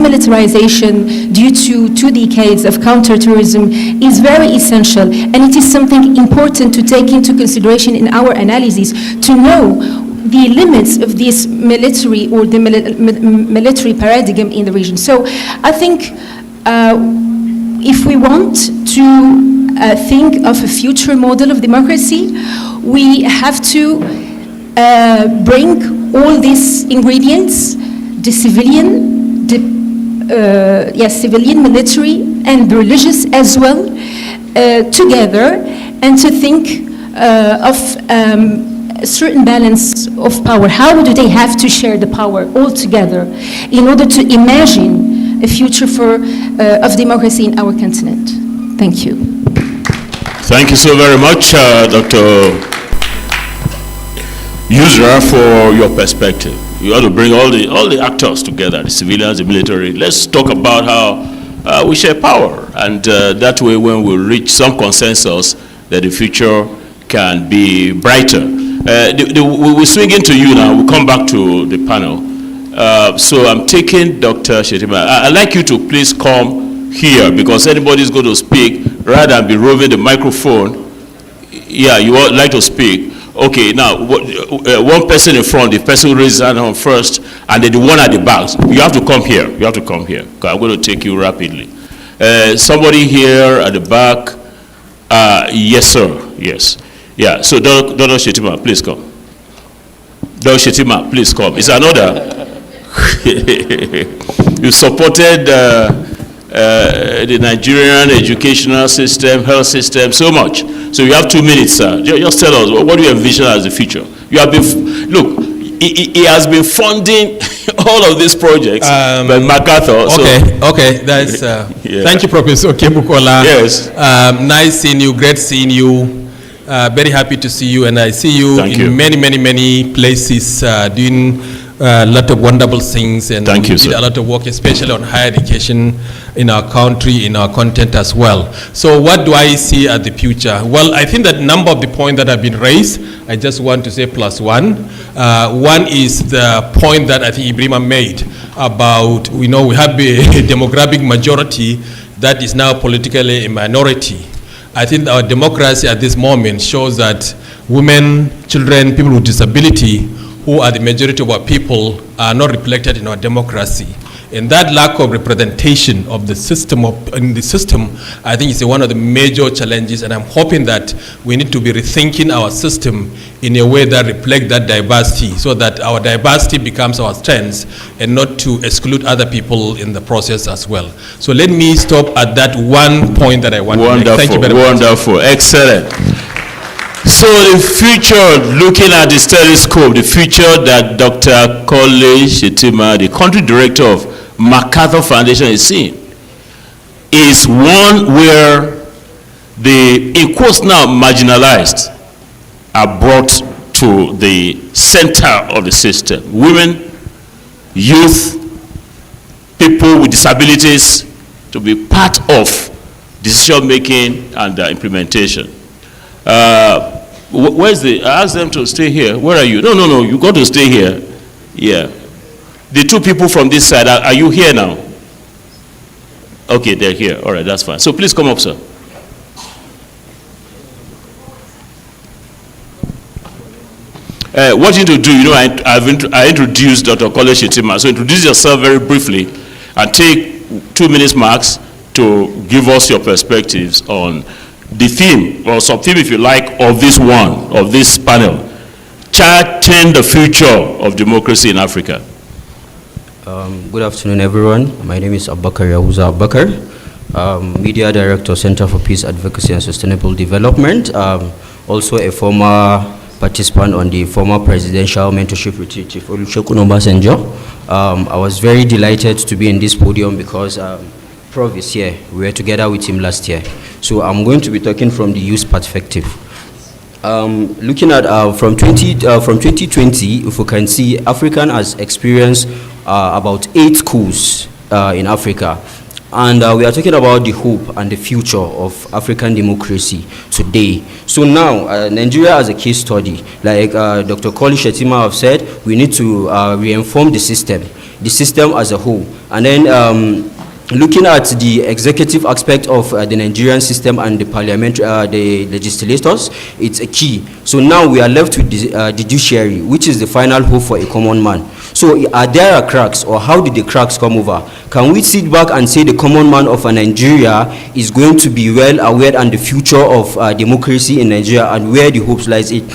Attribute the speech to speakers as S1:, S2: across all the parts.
S1: demilitarization due to 2 decades of counterterrorism is very essential, and it is something important to take into consideration in our analysis, to know the limits of this military or the military paradigm in the region. So I think if we want to think of a future model of democracy, we have to bring all these ingredients, the civilian, civilian, military, and religious as well, together, and to think of a certain balance of power. How do they have to share the power all together in order to imagine a future of democracy in our continent? Thank you.
S2: Thank you so very much, Dr. Yusra, for your perspective. You ought to bring all the actors together, the civilians, the military. Let's talk about how we share power, and that way, when we reach some consensus, that the future can be brighter. We swing into you now. We'll come back to the panel. So I'm taking Dr. Shettima. I'd like you to please come here, because anybody's going to speak, rather than be roving the microphone. Yeah, you would like to speak. Okay, now, one person in front, the person who raises his hand first, and then the one at the back. You have to come here. You have to come here. I'm going to take you rapidly. Somebody here at the back. Yes, sir. Yes. Yeah, so Dr. Shettima, please come. Dr. Shettima, please come. It's another. You supported the Nigerian educational system, health system, so much. So you have 2 minutes, sir. Just tell us, what do you envision as the future? You have been, look, he has been funding all of these projects by MacArthur.
S3: Okay, that's, yeah. Thank you, Professor Kebukola.
S2: Yes.
S3: Nice seeing you, great seeing you. Very happy to see you, and I see you many places doing a lot of wonderful things, and
S2: Thank you,
S3: did a lot of work, especially on higher education in our country, in our content as well. So what do I see as the future? Well, I think that a number of the points that have been raised, I just want to say plus one. One is the point that I think Ibrahima made about, we have a demographic majority that is now politically a minority. I think our democracy at this moment shows that women, children, people with disability, who are the majority of our people, are not reflected in our democracy. And that lack of representation of the system, I think is one of the major challenges, and I'm hoping that we need to be rethinking our system in a way that reflects that diversity, so that our diversity becomes our strength and not to exclude other people in the process as well. So let me stop at that one point that I want to make. Thank you very much.
S2: Wonderful, excellent. So the future, looking at the telescope, the future that Dr. Kole Shettima, the country director of MacArthur Foundation, is seeing is one where the, in quotes now, marginalized are brought to the center of the system. Women, youth, people with disabilities, to be part of decision making and implementation. Where's the, I asked them to stay here. Where are you? No, you got to stay here. Yeah. The two people from this side, are you here now? Okay, they're here. All right, that's fine. So please come up, sir. What you need to do, I introduced Dr. Kole Shettima. So introduce yourself very briefly and take 2 minutes max to give us your perspectives on the theme, or sub-theme if you like, of this panel, charting the future of democracy in Africa.
S4: Good afternoon, everyone. My name is Yar'Adua Abubakar, Media Director, Center for Peace, Advocacy and Sustainable Development. Also a former participant on the former presidential mentorship retreat, Chief Olusegun Obasanjo. I was very delighted to be in this podium because Prof is here. We were together with him last year. So I'm going to be talking from the youth perspective. Looking at from 2020, if we can see, Africa has experienced about 8 coups in Africa. And we are talking about the hope and the future of African democracy today. So now, Nigeria as a case study, like Dr. Kole Shettima have said, we need to re-inform the system. the system as a whole. And then looking at the executive aspect of the Nigerian system and the parliamentary, the legislators, it's a key. So now we are left with the judiciary, which is the final hope for a common man. So are there cracks, or how did the cracks come over? Can we sit back and say the common man of Nigeria is going to be well aware and the future of democracy in Nigeria, and where the hopes lies in?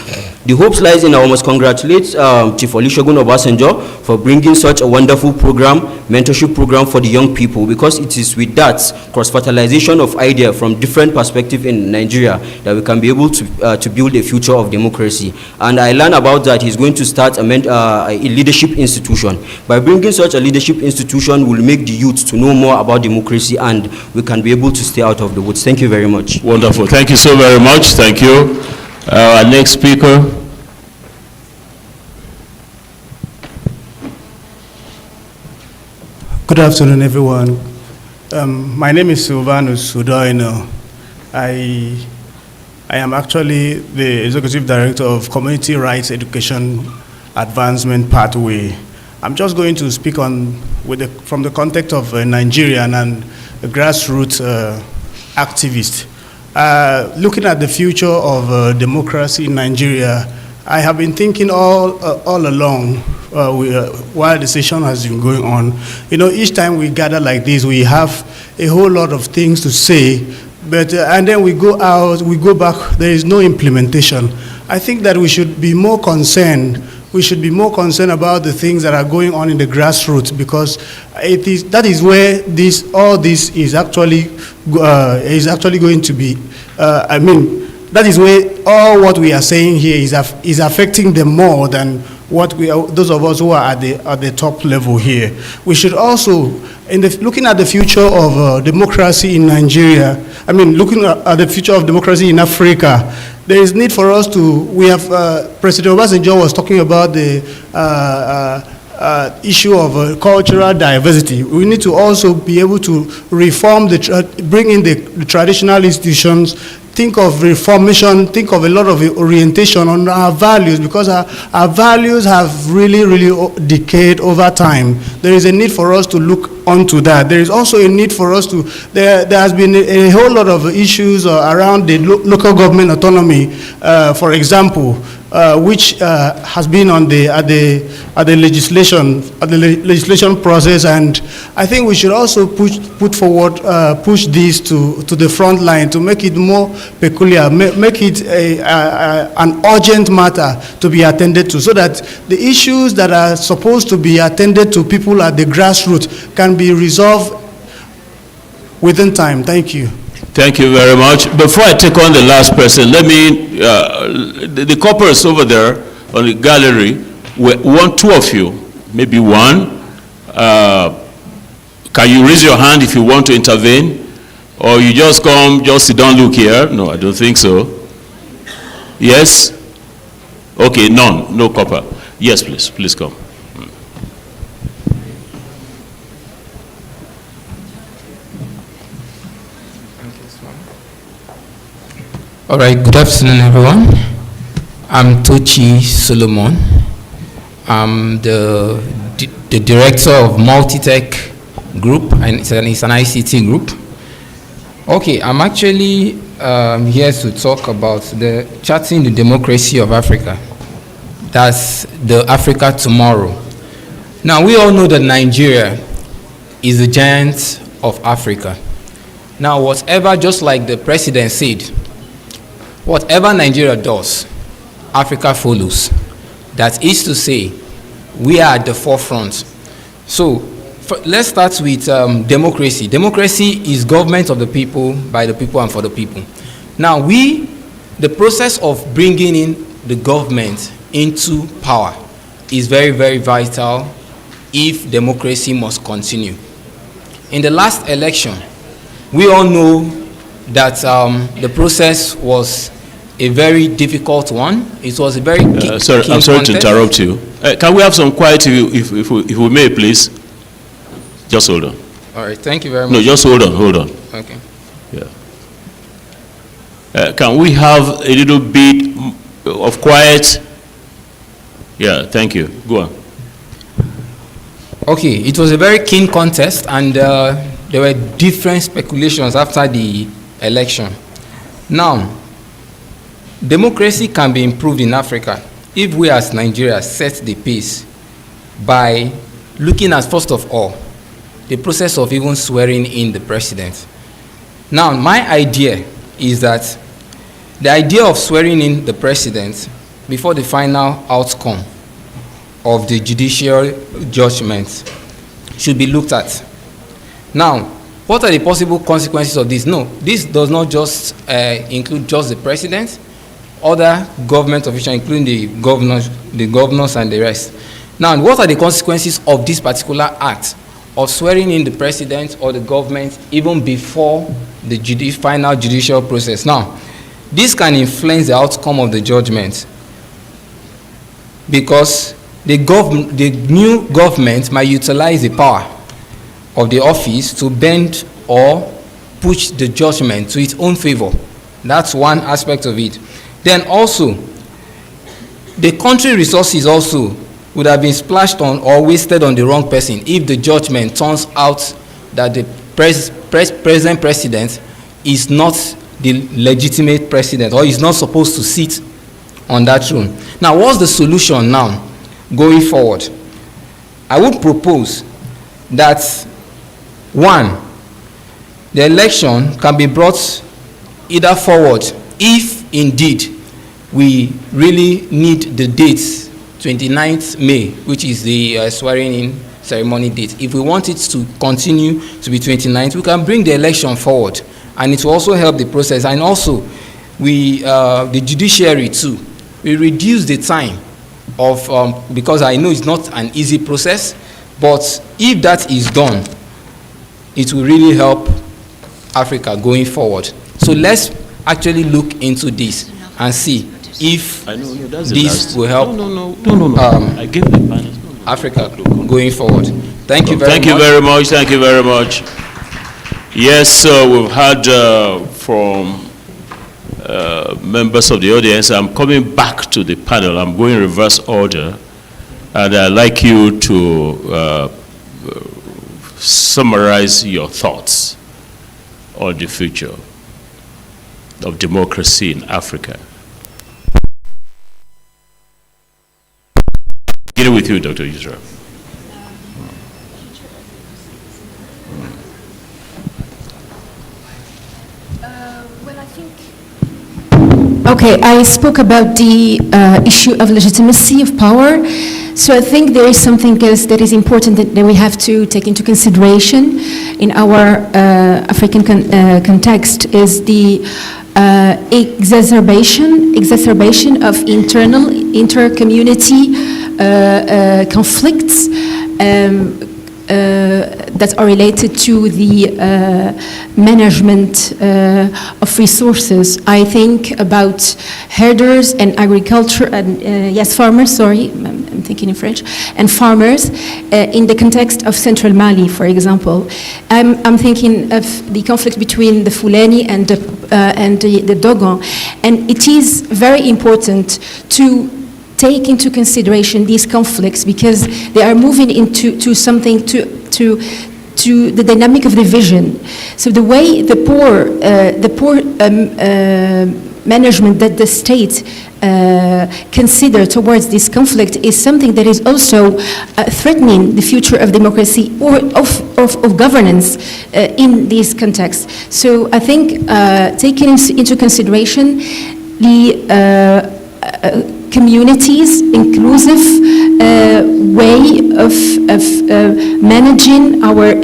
S4: The hopes lies in, I must congratulate Chief Olusegun Obasanjo for bringing such a wonderful program, mentorship program for the young people, because it is with that cross-fertilization of ideas from different perspectives in Nigeria that we can be able to build a future of democracy. And I learned about that he's going to start a leadership institution. By bringing such a leadership institution, we'll make the youth to know more about democracy, and we can be able to stay out of the woods. Thank you very much.
S2: Wonderful. Thank you so very much. Thank you. Our next speaker.
S5: Good afternoon, everyone. My name is Silvanus Udoino. I am actually the Executive Director of Community Rights Education Advancement Pathway. I'm just going to speak on from the context of a Nigerian and a grassroots activist. Looking at the future of democracy in Nigeria, I have been thinking all along while the session has been going on. You know, each time we gather like this, we have a whole lot of things to say, but and then we go out, we go back, there is no implementation. I think that we should be more concerned. We should be more concerned about the things that are going on in the grassroots, because that is where all this is actually going to be. I mean, that is where all what we are saying here is affecting them more than what those of us who are at the top level here. We should also, looking at the future of democracy in Nigeria, I mean, looking at the future of democracy in Africa, there is need for us to, we have, President Obasanjo was talking about the issue of cultural diversity. We need to also be able to reform, bring in the traditional institutions, think of reformation, think of a lot of orientation on our values, because our values have really decayed over time. There is a need for us to look onto that. There is also a need for us to, there has been a whole lot of issues around the local government autonomy, for example, which has been on at the legislation process, and I think we should also push this to the front line to make it more peculiar, make it an urgent matter to be attended to, so that the issues that are supposed to be attended to people at the grassroots can be resolved within time. Thank you.
S2: Thank you very much. Before I take on the last person, let me, the corporates over there on the gallery, we want two of you, maybe one. Can you raise your hand if you want to intervene? Or you just come, just sit down, look here? No, I don't think so. Yes? Okay, none, no copper. Yes, please come.
S6: All right, good afternoon, everyone. I'm Tochi Solomon. I'm the director of Multitech Group, and it's an ICT group. Okay, I'm actually here to talk about charting the democracy of Africa. That's the Africa tomorrow. Now, we all know that Nigeria is the giant of Africa. Now, whatever, just like the president said, whatever Nigeria does, Africa follows. That is to say, we are at the forefront. So, let's start with democracy. Democracy is government of the people, by the people, and for the people. Now, the process of bringing in the government into power is very, very vital if democracy must continue. In the last election, we all know that the process was a very difficult one. It was a very I'm
S2: sorry to interrupt you. Can we have some quiet if we may, please? Just hold on.
S6: All right, thank you very much.
S2: No, just hold on.
S6: Okay.
S2: Yeah. Can we have a little bit of quiet? Yeah, thank you. Go on.
S6: Okay, it was a very keen contest, and there were different speculations after the election. Now, democracy can be improved in Africa if we as Nigeria set the pace by looking at, first of all, the process of even swearing in the president. Now, my idea is that the idea of swearing in the president before the final outcome of the judicial judgment should be looked at. Now, what are the possible consequences of this? No, this does not just include just the president, other government officials, including the governors and the rest. Now, what are the consequences of this particular act of swearing in the president or the government even before the final judicial process? Now, this can influence the outcome of the judgment because the new government might utilize the power of the office to bend or push the judgment to its own favor. That's one aspect of it. Then also, the country resources also would have been splashed on or wasted on the wrong person if the judgment turns out that the present president is not the legitimate president or is not supposed to sit on that throne. Now, what's the solution now going forward? I would propose that, one, the election can be brought either forward if indeed we really need the date 29th May, which is the swearing-in ceremony date. If we want it to continue to be 29th, we can bring the election forward, and it will also help the process. And also, the judiciary too, we reduce the time of, because I know it's not an easy process, but if that is done, it will really help Africa going forward. So let's actually look into this and see if this will help
S2: I give the panel.
S6: Africa going forward. Thank you very much.
S2: Thank you very much. Thank you very much. Yes, we've had from members of the audience. I'm coming back to the panel. I'm going reverse order, and I'd like you to summarize your thoughts on the future of democracy in Africa. Beginning with you, Dr. Israel.
S1: Okay, I spoke about the issue of legitimacy of power. So I think there is something else that is important that we have to take into consideration in our African context is the exacerbation of inter-community conflicts that are related to the management of resources. I think about herders and agriculture, and farmers, sorry, I'm thinking in French, and farmers in the context of central Mali, for example. I'm thinking of the conflict between the Fulani and the Dogon, and it is very important to take into consideration these conflicts because they are moving into something to the dynamic of the vision. So the way the poor management that the state consider towards this conflict is something that is also threatening the future of democracy or of governance in this context. So I think taking into consideration the communities, inclusive way of managing our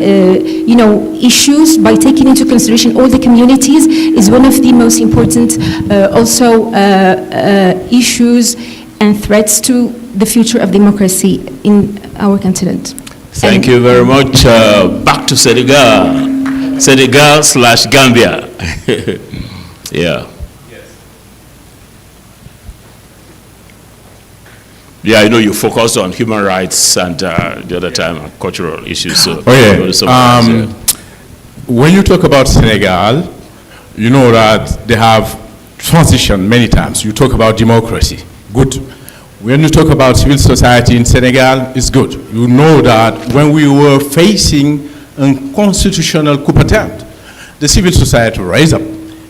S1: issues by taking into consideration all the communities is one of the most important issues and threats to the future of democracy in our continent.
S2: Thank you very much. Back to Senegal/Gambia. Yeah. Yeah, I know you focused on human rights and the other time on cultural issues. So
S7: when you talk about Senegal, you know that they have transitioned many times. You talk about democracy. Good. when you talk about civil society in Senegal, it's good. You know that when we were facing a constitutional coup attempt, the civil society raised up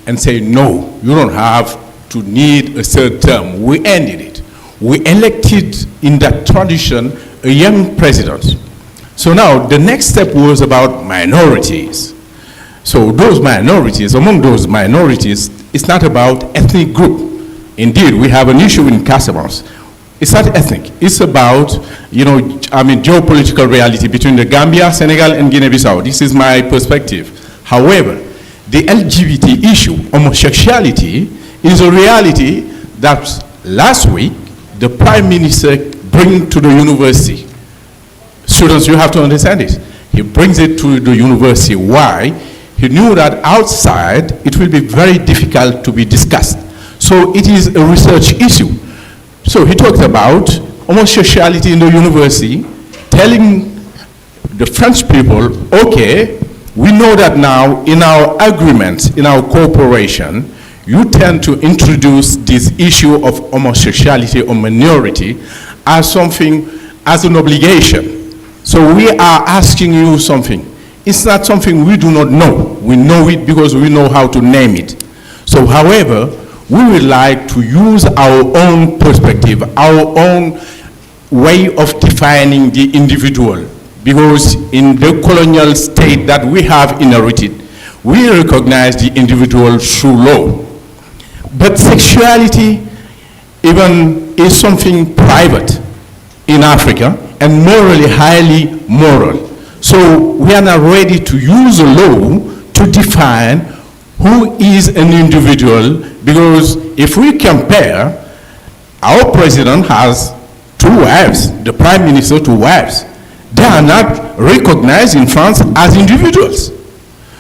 S7: and said, no, you don't have to need a third term. We ended it. We elected in that tradition a young president. So now the next step was about minorities. So those minorities, among those minorities, it's not about ethnic group. Indeed, we have an issue in Casamance. It's not ethnic. It's about, geopolitical reality between the Gambia, Senegal, and Guinea-Bissau. This is my perspective. However, the LGBT issue, homosexuality, is a reality that last week the Prime Minister bring to the university. Students, you have to understand this. He brings it to the university. Why? He knew that outside it will be very difficult to be discussed. So it is a research issue. So he talked about homosexuality in the university, telling the French people, okay, we know that now in our agreements, in our cooperation, you tend to introduce this issue of homosexuality or minority as something, as an obligation. So we are asking you something. It's not something we do not know. We know it because we know how to name it. So however, we would like to use our own perspective, our own way of defining the individual. Because in the colonial state that we have inherited, we recognize the individual through law. But sexuality even is something private in Africa and morally highly moral. So we are not ready to use a law to define who is an individual, because if we compare, our president has 2 wives, the prime minister 2 wives. They are not recognized in France as individuals.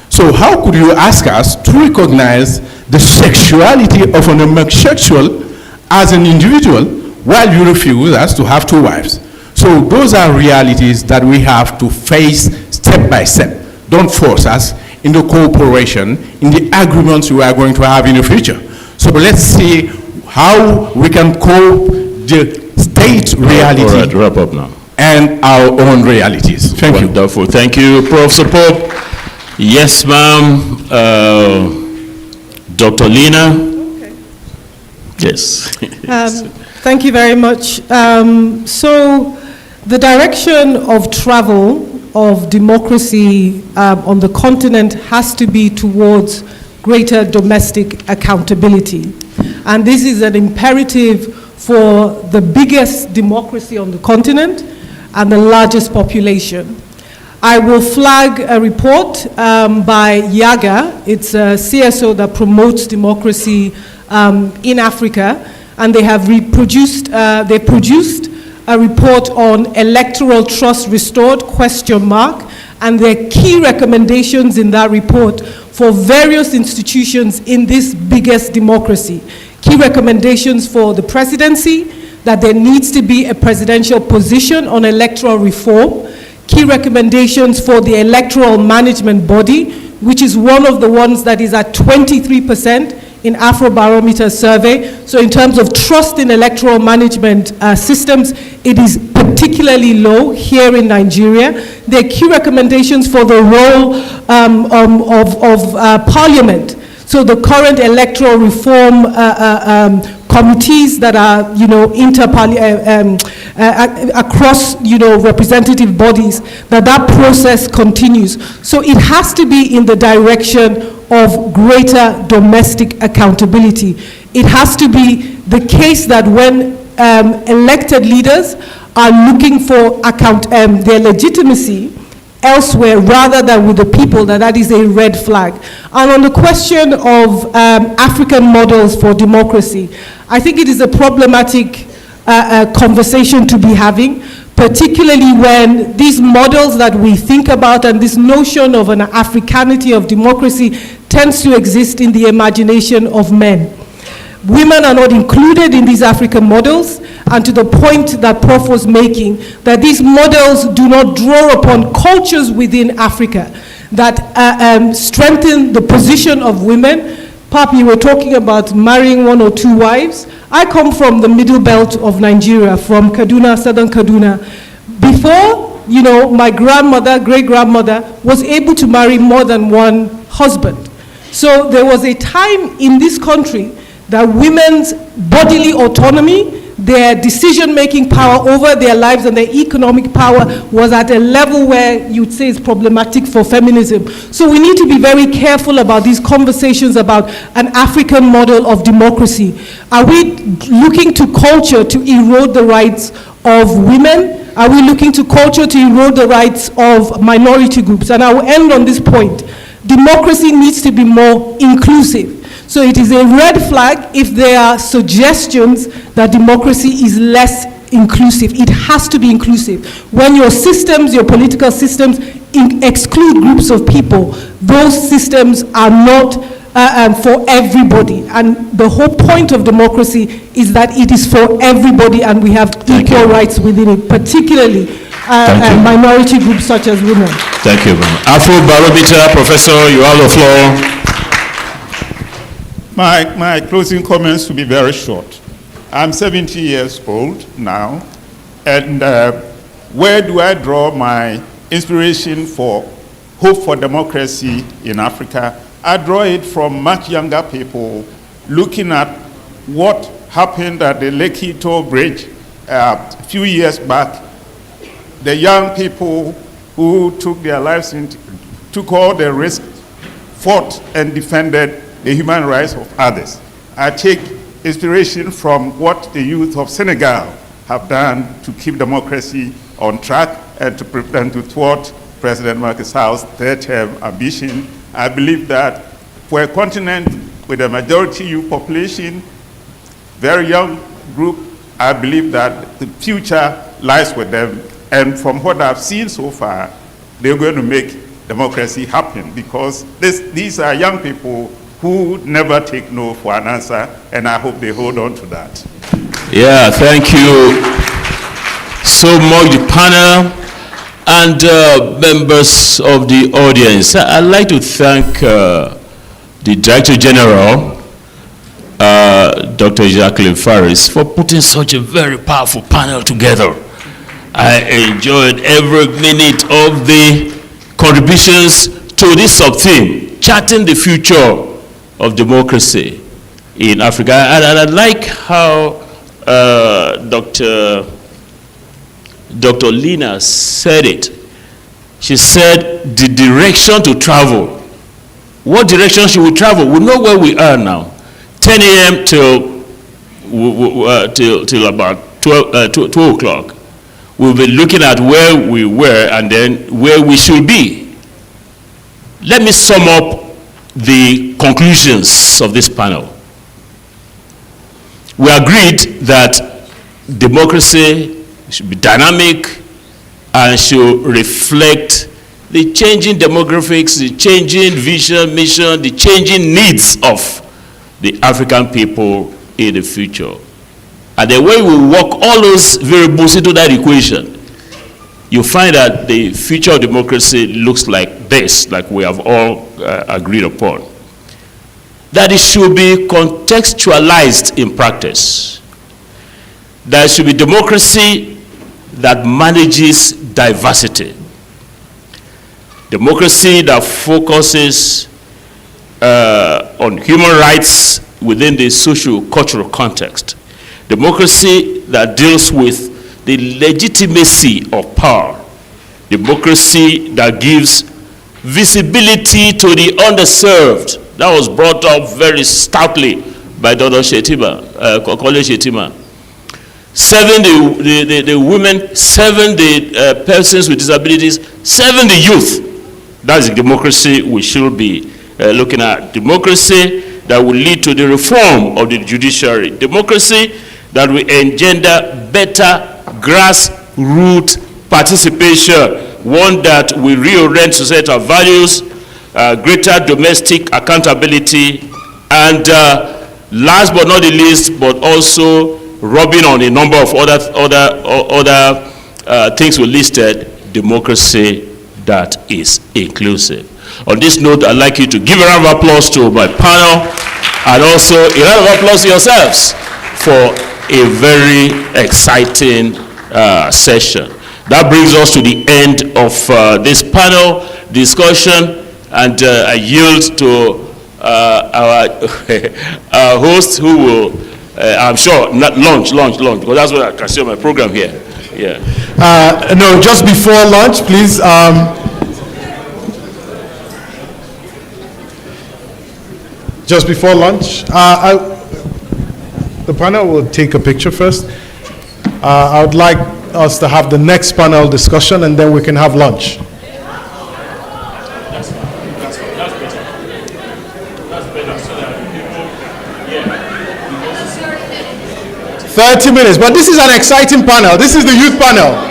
S7: So how could you ask us to recognize the sexuality of an homosexual as an individual while you refuse us to have 2 wives? So those are realities that we have to face step by step. Don't force us in the cooperation, in the agreements we are going to have in the future. So let's see how we can cope the state reality.
S2: All right, wrap up now.
S7: And our own realities. Thank you.
S2: Wonderful. Thank you, Professor Pope. Yes, ma'am. Dr. Lina.
S8: Okay.
S2: Yes.
S8: Thank you very much. So the direction of travel of democracy on the continent has to be towards greater domestic accountability. And this is an imperative for the biggest democracy on the continent and the largest population. I will flag a report by YAGA. It's a CSO that promotes democracy in Africa, and they have produced a report on electoral trust restored, ? And their key recommendations in that report for various institutions in this biggest democracy. Key recommendations for the presidency, that there needs to be a presidential position on electoral reform. Key recommendations for the electoral management body, which is one of the ones that is at 23% in Afrobarometer survey. So in terms of trust in electoral management systems, it is particularly low here in Nigeria. There are key recommendations for the role of Parliament. So the current electoral reform committees that are, across, representative bodies, that process continues. So it has to be in the direction of greater domestic accountability. It has to be the case that when elected leaders are looking for their legitimacy elsewhere rather than with the people, that is a red flag. And on the question of African models for democracy, I think it is a problematic conversation to be having, particularly when these models that we think about and this notion of an Africanity of democracy tends to exist in the imagination of men. Women are not included in these African models, and to the point that Prof was making, that these models do not draw upon cultures within Africa that strengthen the position of women, Pap, you were talking about marrying 1 or 2 wives. I come from the middle belt of Nigeria, from Kaduna, southern Kaduna. Before, you know, my grandmother, great-grandmother, was able to marry more than 1 husband. So there was a time in this country that women's bodily autonomy, their decision-making power over their lives and their economic power was at a level where you'd say it's problematic for feminism. So we need to be very careful about these conversations about an African model of democracy. Are we looking to culture to erode the rights of women? Are we looking to culture to erode the rights of minority groups? And I will end on this point. Democracy needs to be more inclusive. So it is a red flag if there are suggestions that democracy is less inclusive. It has to be inclusive. When your systems, your political systems, exclude groups of people, those systems are not for everybody. And the whole point of democracy is that it is for everybody and we have equal rights within it, particularly minority groups such as women.
S2: Thank you. Afro-barometer, Professor, you have the floor.
S9: My closing comments will be very short. I'm 70 years old now, and where do I draw my inspiration for hope for democracy in Africa? I draw it from much younger people looking at what happened at the Lekki Toll Bridge a few years back. The young people who took their lives and took all the risk, fought and defended the human rights of others. I take inspiration from what the youth of Senegal have done to keep democracy on track and to thwart President Macky Sall's third-term ambition. I believe that for a continent with a majority youth population, very young group, I believe that the future lies with them. And from what I've seen so far, they're going to make democracy happen because these are young people who never take no for an answer, and I hope they hold on to that.
S2: Yeah, thank you so much, the panel and members of the audience. I'd like to thank the Director General, Dr. Jacqueline Faris, for putting such a very powerful panel together. I enjoyed every minute of the contributions to this sub-theme, charting the future of democracy in Africa. And I like how Dr. Lina said it. She said the direction to travel. What direction should we travel? We know where we are now. 10 a.m. till about 12 o'clock. We'll be looking at where we were and then where we should be. Let me sum up the conclusions of this panel. We agreed that democracy should be dynamic and should reflect the changing demographics, the changing vision, mission, the changing needs of the African people in the future. And the way we work all those variables into that equation, you find that the future of democracy looks like this, like we have all agreed upon. That it should be contextualized in practice. There should be democracy that manages diversity. Democracy that focuses on human rights within the socio-cultural context. Democracy that deals with the legitimacy of power. Democracy that gives visibility to the underserved. That was brought up very stoutly by Dr. College Shetima. Serving the women, serving the persons with disabilities, serving the youth. That's the democracy we should be looking at. Democracy that will lead to the reform of the judiciary. Democracy that will engender better grassroots participation, one that will reorient societal values, greater domestic accountability, and last but not the least, but also rubbing on a number of other things we listed, democracy that is inclusive. On this note, I'd like you to give a round of applause to my panel. And also, a round of applause to yourselves for a very exciting session. That brings us to the end of this panel discussion, and I yield to our host, who will, I'm sure, not lunch, because that's what I can see on my program here. Yeah.
S10: No, just before lunch, please. Just before lunch, the panel will take a picture first. I would like us to have the next panel discussion, and then we can have lunch. 30 minutes, but this is an exciting panel. This is the youth panel.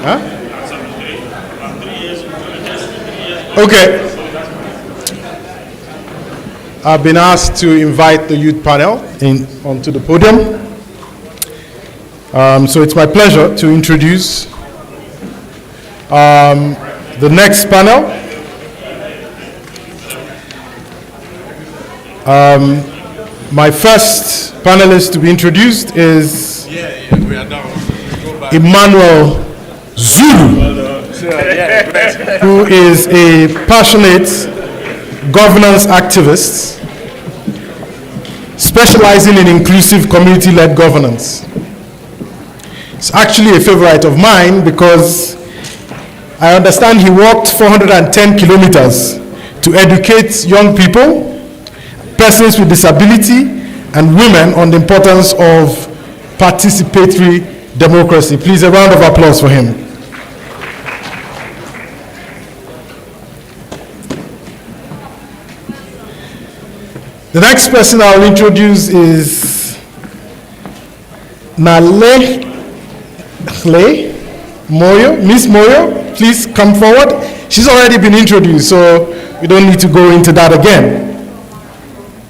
S10: Huh? Okay. I've been asked to invite the youth panel onto the podium. So it's my pleasure to introduce the next panel. My first panelist to be introduced is Emmanuel Zulu, who is a passionate governance activist specializing in inclusive community-led governance. It's actually a favorite of mine because I understand he walked 410 kilometers to educate young people, persons with disability, and women on the importance of participatory democracy. Please, a round of applause for him. The next person I'll introduce is Nale Moyo. Miss Moyo, please come forward. She's already been introduced, so we don't need to go into that again.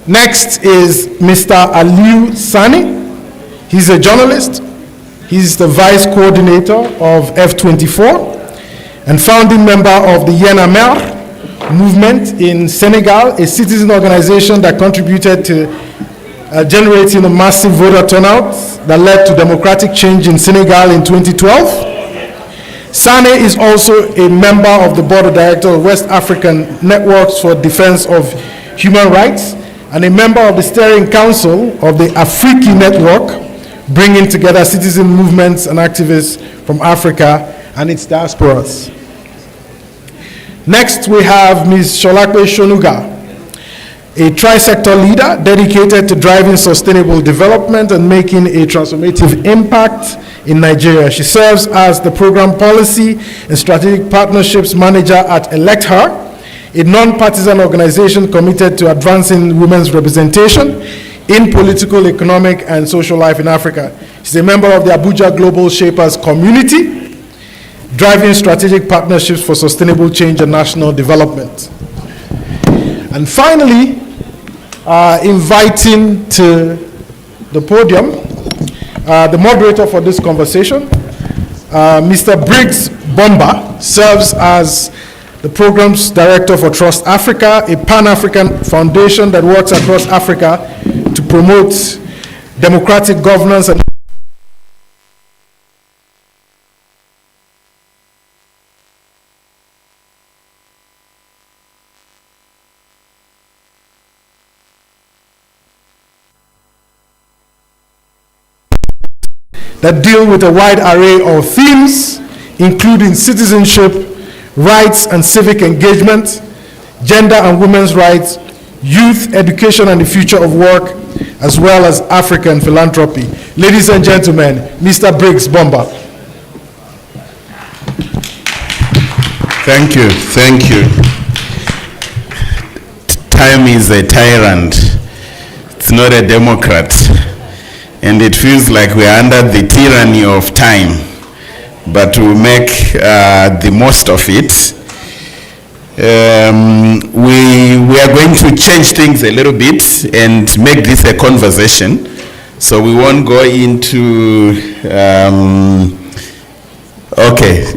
S10: Next is Mr. Aliu Sani. He's a journalist. He's the vice coordinator of F24 and founding member of the Yenamer movement in Senegal, a citizen organization that contributed to generating a massive voter turnout that led to democratic change in Senegal in 2012. Sane is also a member of the board of directors of West African Networks for Defense of Human Rights and a member of the steering council of the Afriki Network, bringing together citizen movements and activists from Africa and its diasporas. Next, we have Ms. Sholakwe Shonuga, a tri-sector leader dedicated to driving sustainable development and making a transformative impact in Nigeria. She serves as the Program Policy and Strategic Partnerships Manager at Elect Her, a non-partisan organization committed to advancing women's representation in political, economic, and social life in Africa. She's a member of the Abuja Global Shapers community, driving strategic partnerships for sustainable change and national development. And finally, inviting to the podium the moderator for this conversation, Mr. Briggs Bomba, serves as the program's director for Trust Africa, a Pan-African foundation that works across Africa to promote democratic governance and that deal with a wide array of themes, including citizenship, rights and civic engagement, gender and women's rights, youth, education and the future of work, as well as African philanthropy. Ladies and gentlemen, Mr. Briggs Bomba.
S11: Thank you, thank you. Time is a tyrant. It's not a democrat. And it feels like we are under the tyranny of time, but we'll make the most of it. We are going to change things a little bit and make this a conversation. So we won't go into, okay,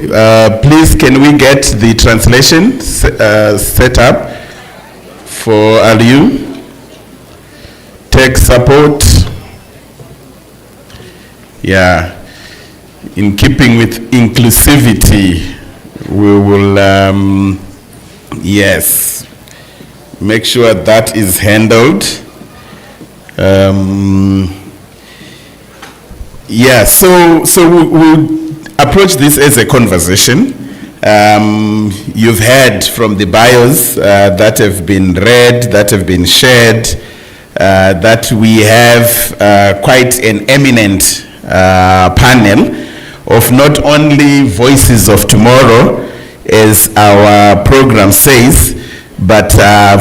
S11: please can we get the translation set up for Aliu? Tech support. Yeah, in keeping with inclusivity, we will, yes, make sure that is handled. Yeah, so we'll approach this as a conversation. You've heard from the bios that have been read, that have been shared, that we have quite an eminent panel of not only voices of tomorrow, as our program says, but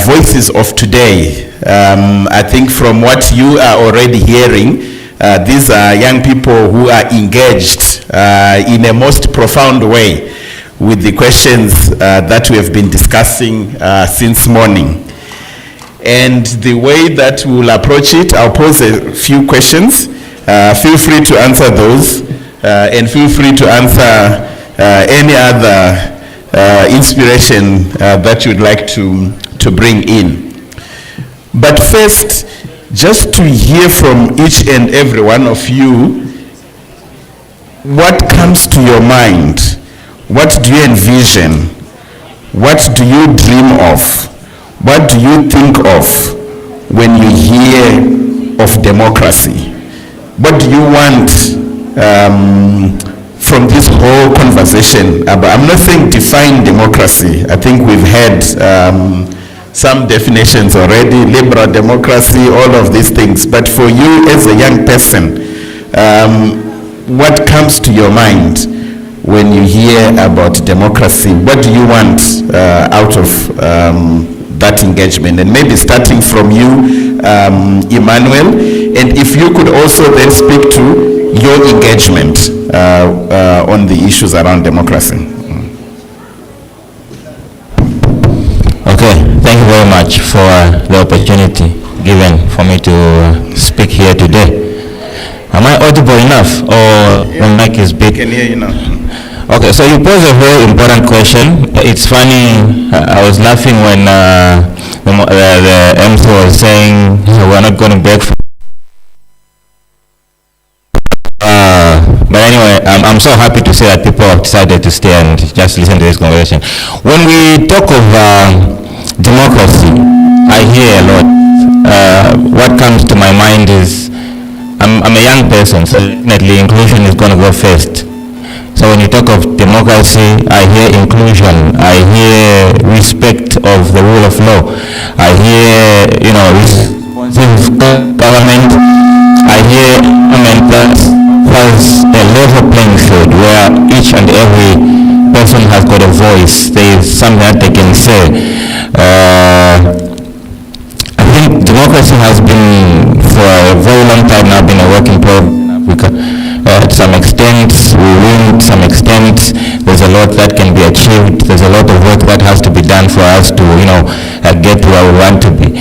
S11: voices of today. I think from what you are already hearing, these are young people who are engaged in a most profound way with the questions that we have been discussing since morning. And the way that we will approach it, I'll pose a few questions. Feel free to answer those, and feel free to answer any other inspiration that you'd like to bring in. But first, just to hear from each and every one of you, what comes to your mind? What do you envision? What do you dream of? What do you think of when you hear of democracy? What do you want from this whole conversation? I'm not saying define democracy. I think we've had some definitions already, liberal democracy, all of these things. But for you as a young person, what comes to your mind when you hear about democracy? What do you want out of that engagement? And maybe starting from you, Emmanuel, and if you could also then speak to your engagement on the issues around democracy.
S12: Thank you very much for the opportunity given for me to speak here today. Am I audible enough, or the mic is big?
S11: I can hear you now.
S12: Okay, so you pose a very important question. It's funny, I was laughing when the MC was saying we're not going to beg for. But anyway, I'm so happy to say that people have decided to stay and just listen to this conversation. When we talk of democracy, I hear a lot. What comes to my mind is, I'm a young person, so definitely inclusion is going to go first. So when you talk of democracy, I hear inclusion, I hear respect of the rule of law, I hear, responsive government, I hear government that has a level playing field where each and every person has got a voice. There is something that they can say. I think democracy has been, for a very long time now, been a work in progress in Africa. To some extent, we win, to some extent, there's a lot that can be achieved. There's a lot of work that has to be done for us to, get to where we want to be.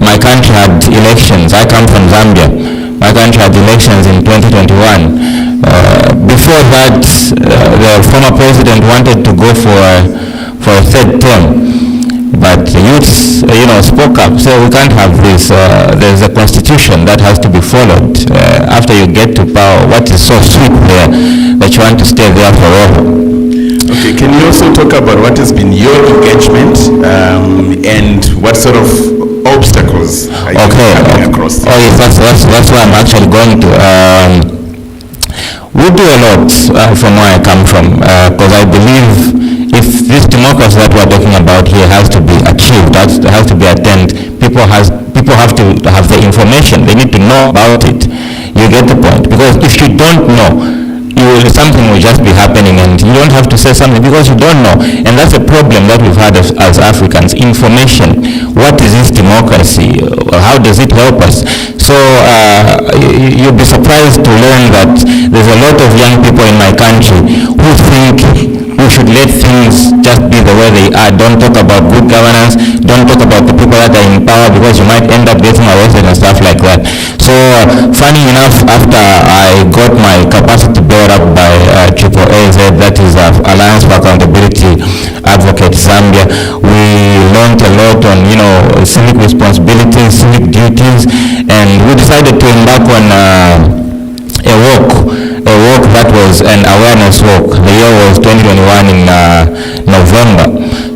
S12: My country had elections. I come from Zambia. My country had elections in 2021. Before that, the former president wanted to go for a third term, but the youths, spoke up. So we can't have this. There's a constitution that has to be followed. After you get to power, what is so sweet there that you want to stay there forever?
S11: Okay, can you also talk about what has been your engagement and what sort of obstacles are you coming across?
S12: Oh yes, that's where I'm actually going to. We do a lot from where I come from, because I believe if this democracy that we're talking about here has to be achieved, has to be attained, people have to have the information. They need to know about it. You get the point? Because if you don't know, something will just be happening and you don't have to say something because you don't know. And that's a problem that we've had as Africans. Information. What is this democracy? How does it help us? So you'll be surprised to learn that there's a lot of young people in my country who think we should let things just be the way they are. Don't talk about good governance, don't talk about the people that are in power, because you might end up getting arrested and stuff like that. So funny enough, after I got my capacity built up by AAAZ, that is Alliance for Accountability Advocate Zambia, we learned a lot on, you know, civic responsibilities, civic duties, and we decided to embark on a walk that was an awareness walk. The year was 2021 in November.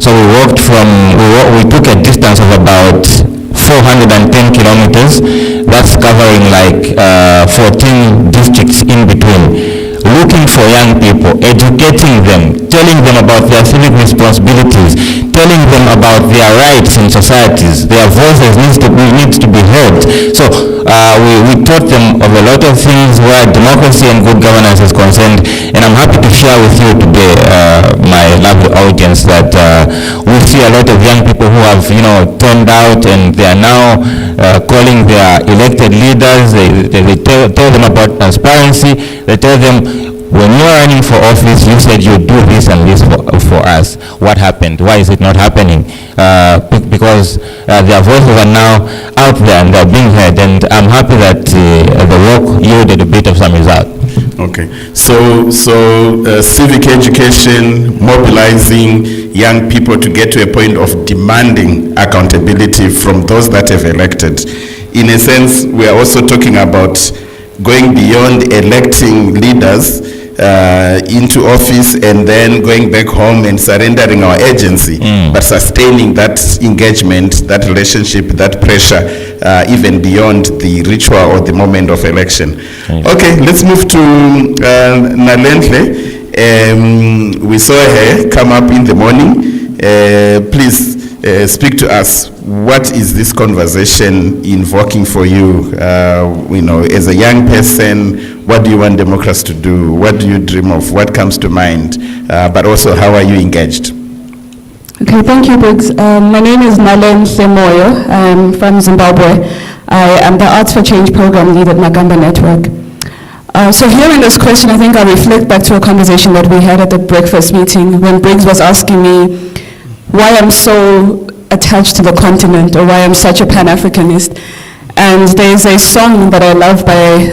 S12: So we took a distance of about 410 kilometers. That's covering like 14 districts in between, looking for young people, educating them, telling them about their civic responsibilities, telling them about their rights in societies. Their voices needs to be heard. So we taught them of a lot of things where democracy and good governance is concerned, and I'm happy to share with you today, my lovely audience, that we see a lot of young people who have, you know, turned out, and they are now calling their elected leaders. They tell them about transparency. They tell them, when you are running for office, you said you do this and this for us. What happened? Why is it not happening? Because their voices are now out there and they're being heard, and I'm happy that the work yielded a bit of some result.
S11: Okay, so civic education, mobilizing young people to get to a point of demanding accountability from those that have elected. In a sense, we are also talking about going beyond electing leaders into office and then going back home and surrendering our agency, but sustaining that engagement, that relationship, that pressure, even beyond the ritual or the moment of election. Okay, let's move to Nalenhle. We saw her come up in the morning. Please speak to us. What is this conversation invoking for you? You know, as a young person, what do you want democracy to do? What do you dream of? What comes to mind? But also, how are you engaged?
S13: Okay, thank you, Briggs. My name is Nalenhle Moyo. I'm from Zimbabwe. I am the Arts for Change program lead at Magamba Network. So hearing this question, I think I'll reflect back to a conversation that we had at the breakfast meeting when Briggs was asking me why I'm so attached to the continent, or why I'm such a Pan-Africanist. And there's a song that I love by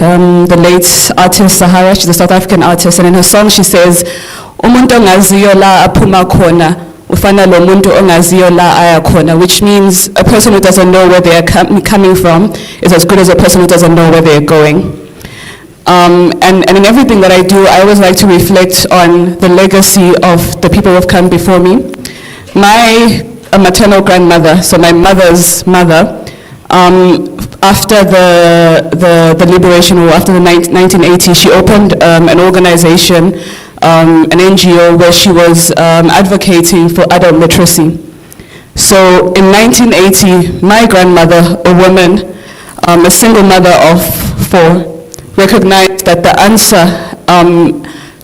S13: the late artist Sahara. She's a South African artist, and in her song she says, "Umuntu ongaziyo la aphuma khona, ufana lo muntu ongaziyo la aya khona," which means a person who doesn't know where they are coming from is as good as a person who doesn't know where they're going. And in everything that I do, I always like to reflect on the legacy of the people who have come before me. My maternal grandmother, so my mother's mother, after the liberation war, after the 1980s, she opened an organization, an NGO, where she was advocating for adult literacy. So in 1980, my grandmother, a woman, a single mother of 4, recognized that the answer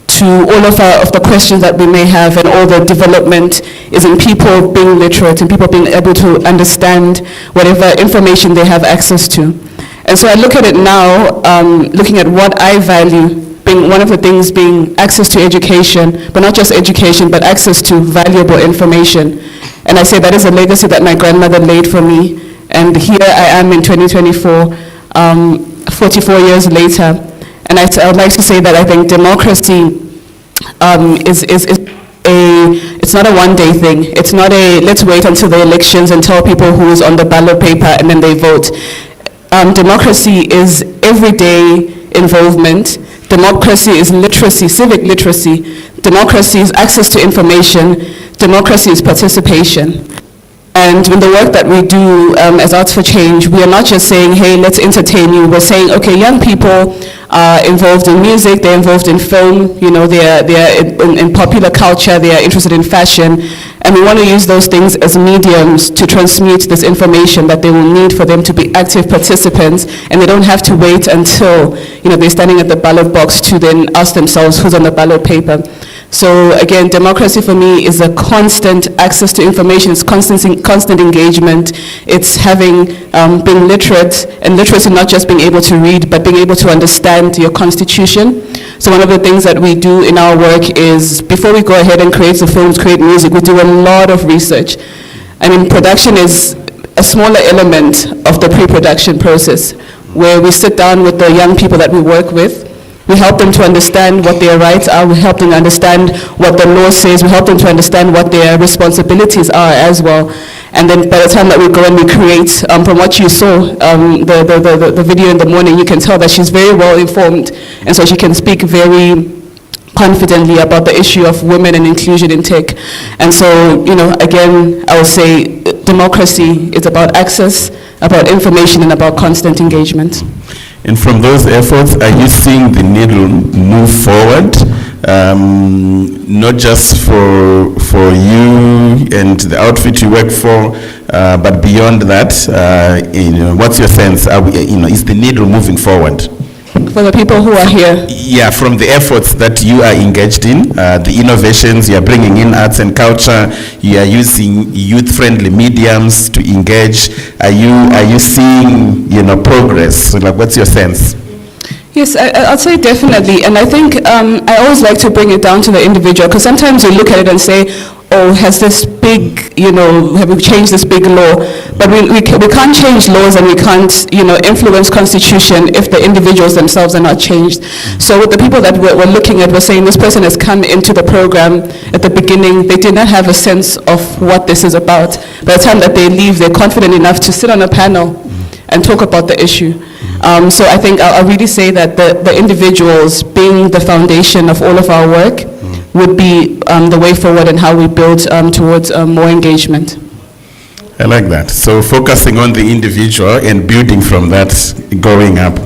S13: to all of the questions that we may have and all the development is in people being literate and people being able to understand whatever information they have access to. And so I look at it now, looking at what I value, being one of the things being access to education, but not just education, but access to valuable information. And I say that is a legacy that my grandmother laid for me. And here I am in 2024, 44 years later. And I would like to say that I think democracy it's not a one-day thing. It's not a let's wait until the elections and tell people who is on the ballot paper and then they vote. Democracy is everyday involvement. Democracy is literacy, civic literacy. Democracy is access to information. Democracy is participation. And in the work that we do as Arts for Change, we are not just saying, hey, let's entertain you. We're saying, okay, young people are involved in music, they're involved in film, you know, they're in popular culture, they are interested in fashion, and we want to use those things as mediums to transmute this information that they will need for them to be active participants, and they don't have to wait until, you know, they're standing at the ballot box to then ask themselves who's on the ballot paper. So again, democracy for me is a constant access to information, it's constant engagement, it's having, being literate, and literacy not just being able to read, but being able to understand your constitution. So one of the things that we do in our work is, before we go ahead and create the films, create music, we do a lot of research. I mean, production is a smaller element of the pre-production process, where we sit down with the young people that we work with. We help them to understand what their rights are. We help them understand what the law says. We help them to understand what their responsibilities are as well. And then by the time that we go and we create, from what you saw, the video in the morning, you can tell that she's very well informed. And so she can speak very confidently about the issue of women and inclusion in tech. And so, again, I would say democracy is about access, about information, and about constant engagement.
S11: And from those efforts, are you seeing the needle move forward, not just for you and the outfit you work for, but beyond that? What's your sense? Is the needle moving forward?
S13: For the people who are here?
S11: Yeah, from the efforts that you are engaged in, the innovations, you are bringing in arts and culture, you are using youth-friendly mediums to engage. Are you seeing, progress? So, what's your sense?
S13: Yes, I'd say definitely. And I think I always like to bring it down to the individual, because sometimes you look at it and say, oh, has this big, have we changed this big law? But we can't change laws, and we can't, influence constitution if the individuals themselves are not changed. So with the people that we're looking at, we're saying this person has come into the program at the beginning, they did not have a sense of what this is about. By the time that they leave, they're confident enough to sit on a panel and talk about the issue. So I think I'll really say that the individuals being the foundation of all of our work would be the way forward and how we build towards more engagement.
S11: I like that. So focusing on the individual and building from that, going up.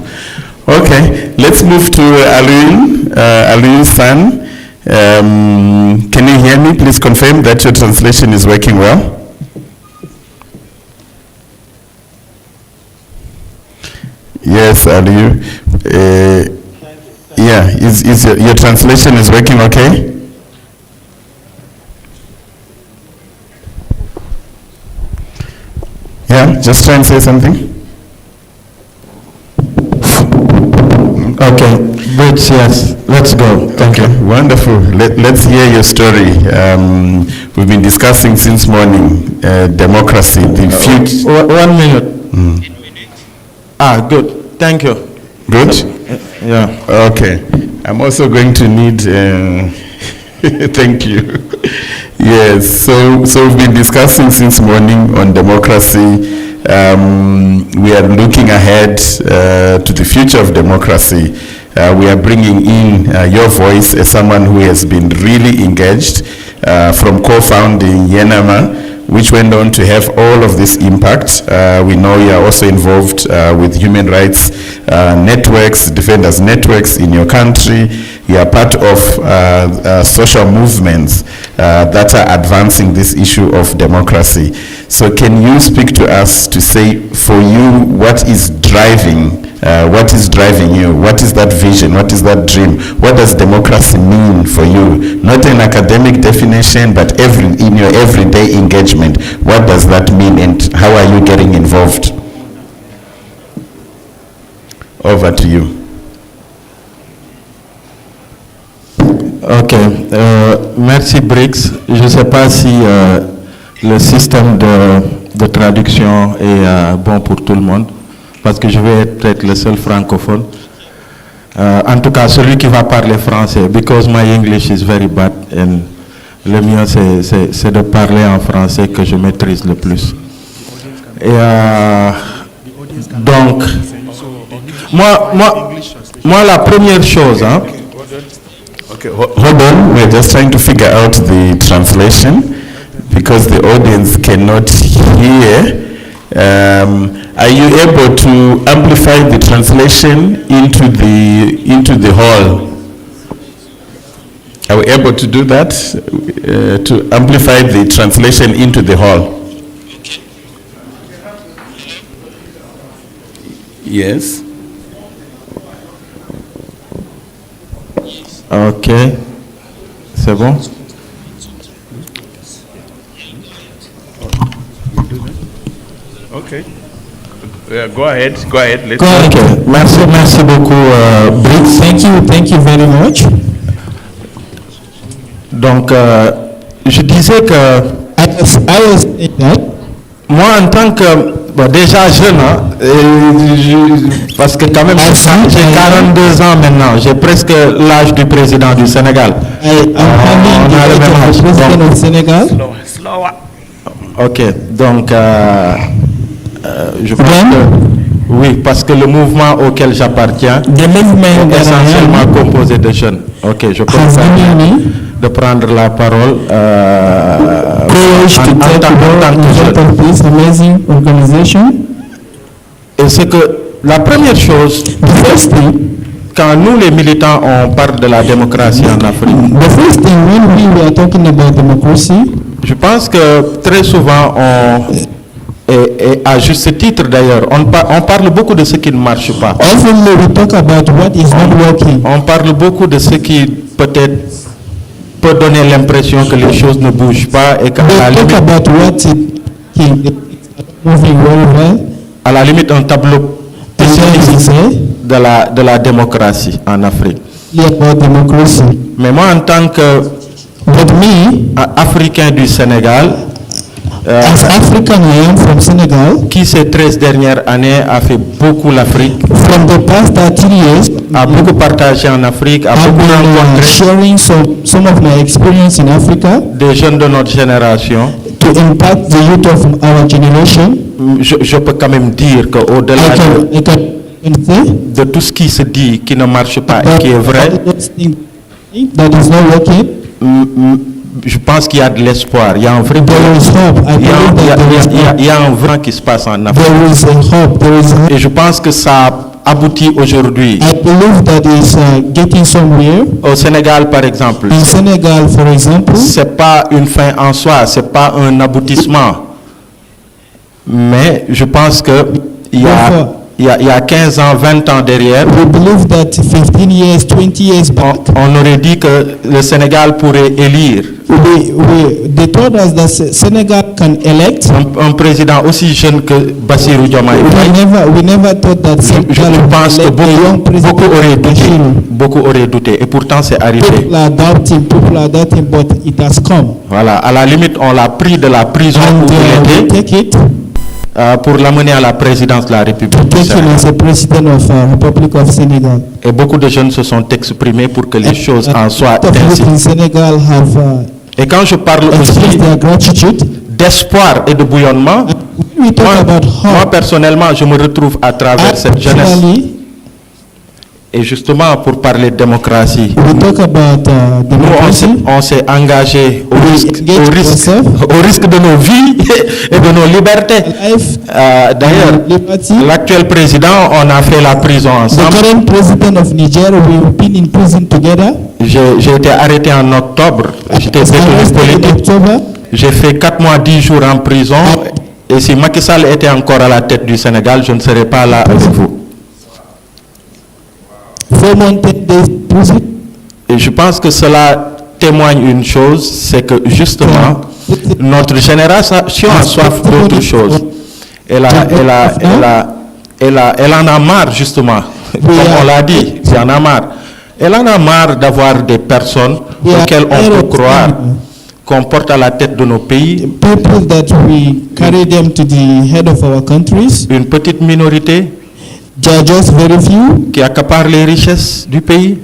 S11: Okay, let's move to Alun San. Can you hear me? Please confirm that your translation is working well. Yes, Aliyu. Yeah, is your translation is working okay? Yeah, just try and say something.
S14: Okay, good, yes, let's go. Thank you.
S11: Wonderful. Let's hear your story. We've been discussing since morning democracy, the future.
S14: 1 minute. Good. Thank you.
S11: Good?
S14: Yeah.
S11: Okay. I'm also going to need, thank you. Yes, so we've been discussing since morning on democracy. We are looking ahead to the future of democracy. We are bringing in your voice as someone who has been really engaged from co-founding Yenama, which went on to have all of this impact. We know you are also involved with human rights networks, defenders networks in your country. You are part of social movements that are advancing this issue of democracy. So can you speak to us to say, for you, what is driving you? What is that vision? What is that dream? What does democracy mean for you? Not an academic definition, but in your everyday engagement. What does that mean, and how are you getting involved? Over to you.
S14: Ok, merci Briggs. Je ne sais pas si le système de traduction est bon pour tout le monde, parce que je vais être peut-être le seul francophone. En tout cas, celui qui va parler français, because my English is very bad, and le mieux c'est de parler en français que je maîtrise le plus. Et donc, moi la première chose, hein.
S11: Okay, hold on. We're just trying to figure out the translation because the audience cannot hear. Are you able to amplify the translation into the hall? Are we able to do that? To amplify the translation into the hall? Yes.
S14: Ok. C'est bon?
S11: Okay. Go ahead. Let's
S14: Okay. Merci beaucoup, Briggs.
S15: Thank you very much.
S14: Donc, je disais que
S15: I was saying that
S14: moi, en tant que déjà jeune, hein, parce que quand même j'ai 42 ans maintenant, j'ai presque l'âge du président du Sénégal.
S15: I'm having the age of the president of Senegal.
S14: Ok, donc je pense que oui, parce que le mouvement auquel j'appartiens est essentiellement composé de jeunes. Ok, je peux de prendre la parole
S15: Courage to take over this amazing organization.
S14: Et c'est que la première chose, quand nous les militants on parle de la démocratie en Afrique,
S15: the first thing when we were talking about democracy,
S14: je pense que très souvent et à juste titre d'ailleurs, on parle beaucoup de ce qui ne marche pas.
S15: Often we talk about what is not working.
S14: On parle beaucoup de ce qui peut-être peut donner l'impression que les choses ne bougent pas et qu'à la limite, à la limite un tableau pessimiste de la démocratie en Afrique. Mais moi en tant que Africain du Sénégal,
S15: as African I am from Senegal,
S14: qui ces 13 dernières années a fait beaucoup l'Afrique,
S15: from the past 13 years,
S14: a beaucoup partagé en Afrique, a beaucoup rencontré
S15: sharing some of my experience in Africa,
S14: des jeunes de notre génération,
S15: to impact the youth of our generation.
S14: Je peux quand même dire qu'au-delà de tout ce qui se dit, qui ne marche pas et qui est vrai,
S15: that is not working,
S14: je pense qu'il y a de l'espoir. Il y a un vrai il y a un vrai qui se passe en Afrique. Et je pense que ça aboutit aujourd'hui.
S15: I believe that is getting somewhere.
S14: Au Sénégal, par exemple.
S15: In Senegal, for example.
S14: C'est pas une fin en soi, c'est pas un aboutissement. Mais je pense que il y a 15 ans, 20 ans derrière,
S15: we believe that 15 years, 20 years back,
S14: on aurait dit que le Sénégal pourrait élire
S15: they told us that Senegal can elect
S14: un président aussi jeune que Bassirou Diomaye.
S15: We never thought that Senegal
S14: je pense que beaucoup auraient douté et pourtant c'est arrivé.
S15: People are doubting, but it has come.
S14: Voilà, à la limite on l'a pris de la prison où il était pour l'amener à la présidence de la République du
S15: Sénégal.
S14: Et beaucoup de jeunes se sont exprimés pour que les choses en soient ainsi. Et quand je parle aussi d'espoir et de bouillonnement, moi personnellement, je me retrouve à travers cette jeunesse. Et justement, pour parler de démocratie, on s'est engagé au risque de nos vies et de nos libertés. D'ailleurs, l'actuel président, on a fait la prison ensemble. J'ai été arrêté en octobre. J'étais détenu politique. J'ai fait 4 mois, 10 jours en prison. Et si Macky Sall était encore à la tête du Sénégal, je ne serais pas là avec vous. Et je pense que cela témoigne une chose, c'est que justement, notre génération a soif d'autre chose. Elle en a marre justement, comme on l'a dit, elle en a marre. Elle en a marre d'avoir des personnes auxquelles on peut croire qu'on porte à la tête de nos pays.
S15: People that we carry them to the head of our countries.
S14: Une petite minorité.
S15: Just very few,
S14: qui accapare les richesses du pays,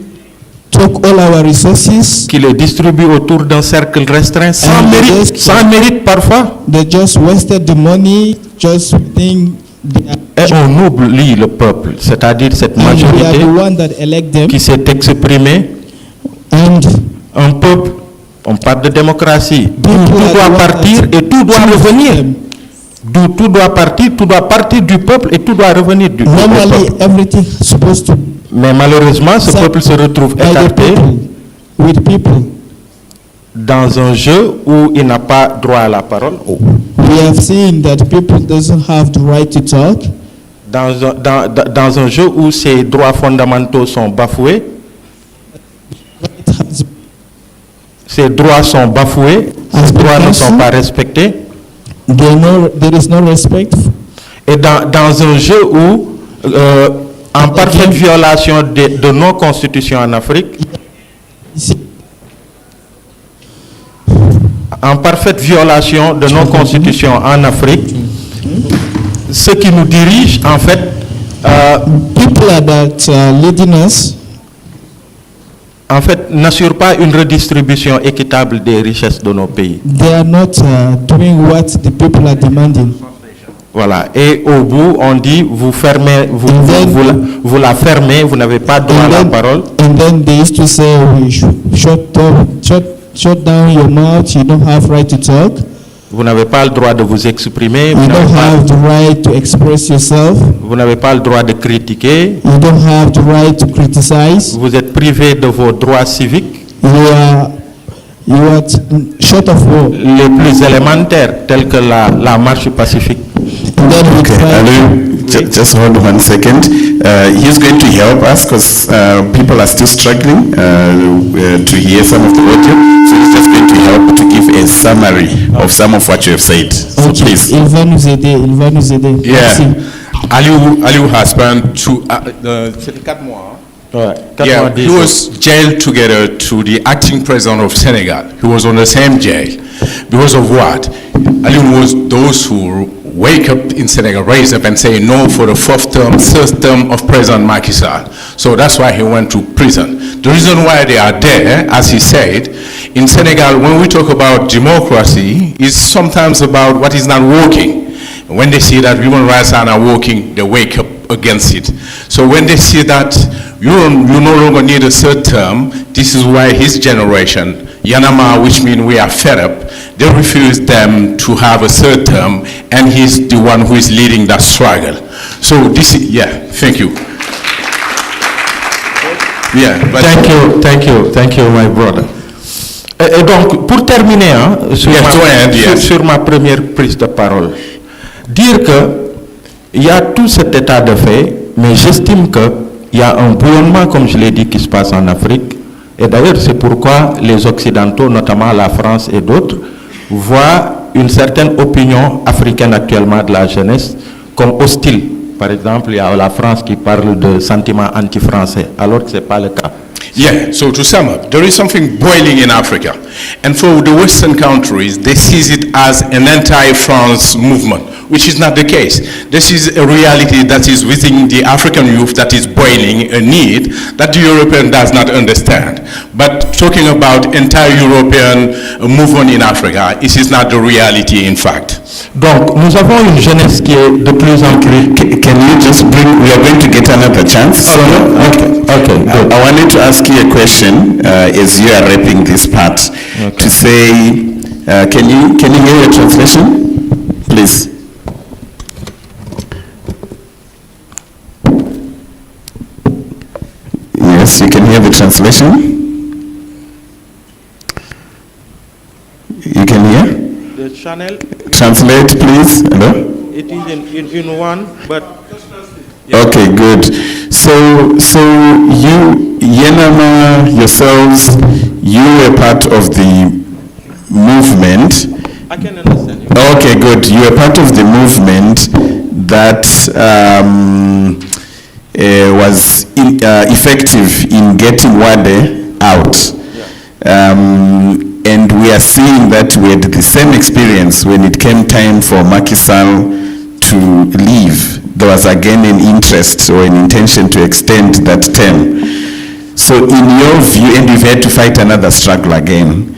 S15: took all our resources,
S14: qui les distribue autour d'un cercle restreint, sans mérite parfois.
S15: They just wasted the money, just think.
S14: Et on oublie le peuple, c'est-à-dire cette majorité qui s'est exprimée. Un peuple, on parle de démocratie, tout doit partir et tout doit revenir. Tout doit partir du peuple et tout doit revenir du peuple. Mais malheureusement, ce peuple se retrouve écarté dans un jeu où il n'a pas droit à la parole.
S15: We have seen that people doesn't have the right to talk.
S14: Dans un jeu où ses droits fondamentaux sont bafoués. ces droits sont bafoués, ces droits ne sont pas respectés.
S15: There is no respect.
S14: Et dans un jeu où, en parfaite violation de nos constitutions en Afrique, en parfaite violation de nos constitutions en Afrique, ceux qui nous dirigent, en fait,
S15: people that leading us,
S14: en fait, n'assurent pas une redistribution équitable des richesses de nos pays.
S15: They are not doing what the people are demanding.
S14: Voilà. Et au bout, on dit, vous fermez, vous la fermez, vous n'avez pas droit à la parole.
S15: And then they used to say, we shut down your mouth, you don't have right to talk.
S14: Vous n'avez pas le droit de vous exprimer.
S15: You don't have the right to express yourself.
S14: Vous n'avez pas le droit de critiquer.
S15: You don't have the right to criticize.
S14: Vous êtes privé de vos droits civiques.
S15: You are short of war.
S14: Les plus élémentaires, tels que la marche pacifique.
S11: Okay, just hold 1 second. He's going to help us because people are still struggling to hear some of the audio. So he's just going to help to give a summary of some of what you have said. So please.
S15: Il va nous aider.
S7: Yeah. Aliou has spent 4 mois. Yeah, he was jailed together to the acting president of Senegal. He was on the same jail. Because of what? Aliou was those who wake up in Senegal, raise up and say no for the 4th term, 3rd term of President Macky Sall. So that's why he went to prison. The reason why they are there, as he said, in Senegal, when we talk about democracy, it's sometimes about what is not working. And when they see that human rights are not working, they wake up against it. So when they see that you no longer need a 3rd term, this is why his generation, Yanama, which means we are fed up, they refuse them to have a 3rd term, and he's the one who is leading that struggle. So this is, thank you.
S14: Thank you, my brother. Et donc, pour terminer, sur ma première prise de parole, dire que il y a tout cet état de fait, mais j'estime qu'il y a un bouillonnement, comme je l'ai dit, qui se passe en Afrique. Et d'ailleurs, c'est pourquoi les Occidentaux, notamment la France et d'autres, voient une certaine opinion africaine actuellement de la jeunesse comme hostile. Par exemple, il y a la France qui parle de sentiments anti-français, alors que ce n'est pas le cas.
S7: Yeah, so to sum up, there is something boiling in Africa. And for the Western countries, they see it as an anti-France movement, which is not the case. This is a reality that is within the African youth that is boiling, a need that the European does not understand. But talking about anti-European movement in Africa, it is not the reality in fact.
S14: Donc, nous avons une jeunesse qui est de plus en plus...
S11: Can you just bring... We are going to get another chance.
S14: Okay. Good.
S11: I wanted to ask you a question as you are wrapping this part. To say, can you hear your translation, please? Yes, you can hear the translation. You can hear?
S14: The channel.
S11: Translate, please. Hello.
S14: It is in one, but.
S11: Okay, good. So you, Yenama, yourselves, you were part of the movement.
S14: I can understand you.
S11: Okay, good. You were part of the movement that was effective in getting Wade out. And we are seeing that we had the same experience when it came time for Macky Sall to leave. There was again an interest or an intention to extend that term. So in your view, and you've had to fight another struggle again,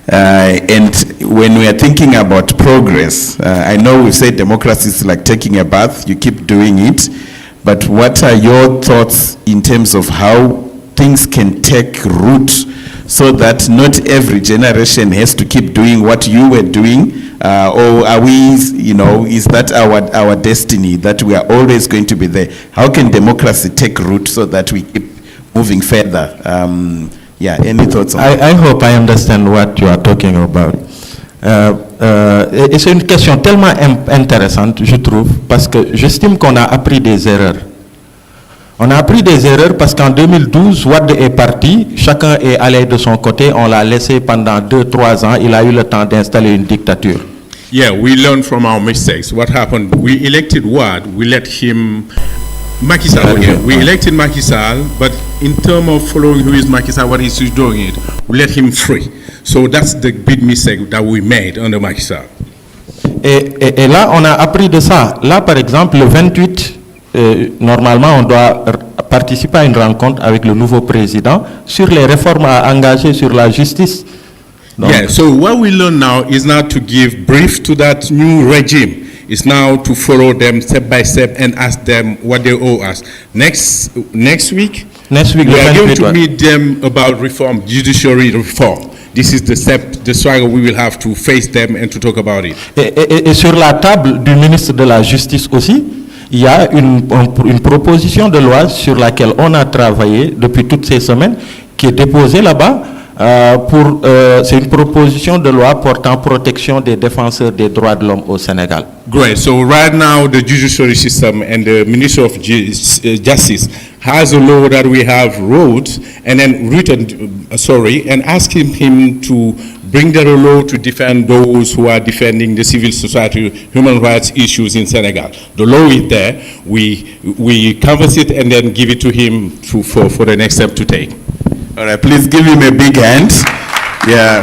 S11: and when we are thinking about progress, I know we've said democracy is like taking a bath, you keep doing it, but what are your thoughts in terms of how things can take root so that not every generation has to keep doing what you were doing? Or are we, is that our destiny, that we are always going to be there? How can democracy take root so that we keep moving further? Any thoughts on that?
S14: I hope I understand what you are talking about. Et c'est une question tellement intéressante, je trouve, parce que j'estime qu'on a appris des erreurs. On a appris des erreurs parce qu'en 2012, Wade est parti, chacun est allé de son côté, on l'a laissé pendant 2-3 ans, il a eu le temps d'installer une dictature.
S7: Yeah, we learned from our mistakes. What happened? We elected Wade, we let him, Macky Sall again. We elected Macky Sall, but in terms of following who is Macky Sall, what he's doing it, we let him free. So that's the big mistake that we made under Macky Sall.
S14: Et là, on a appris de ça. Là, par exemple, le 28, normalement, on doit participer à une rencontre avec le nouveau président sur les réformes à engager sur la justice. Donc,
S7: yeah, so what we learn now is not to give brief to that new regime. It's now to follow them step by step and ask them what they owe us. Next week, we are going to meet them about reform, judiciary reform. This is the step, the struggle we will have to face them and to talk about it.
S14: Et sur la table du ministre de la Justice aussi, il y a une proposition de loi sur laquelle on a travaillé depuis toutes ces semaines, qui est déposée là-bas. C'est une proposition de loi portant protection des défenseurs des droits de l'homme au Sénégal.
S7: Great. So right now, the judiciary system and the Minister of Justice has a law that we have wrote and then and asking him to bring that law to defend those who are defending the civil society human rights issues in Senegal. The law is there. We canvass it and then give it to him for the next step to take.
S11: All right, please give him a big hand. Yeah,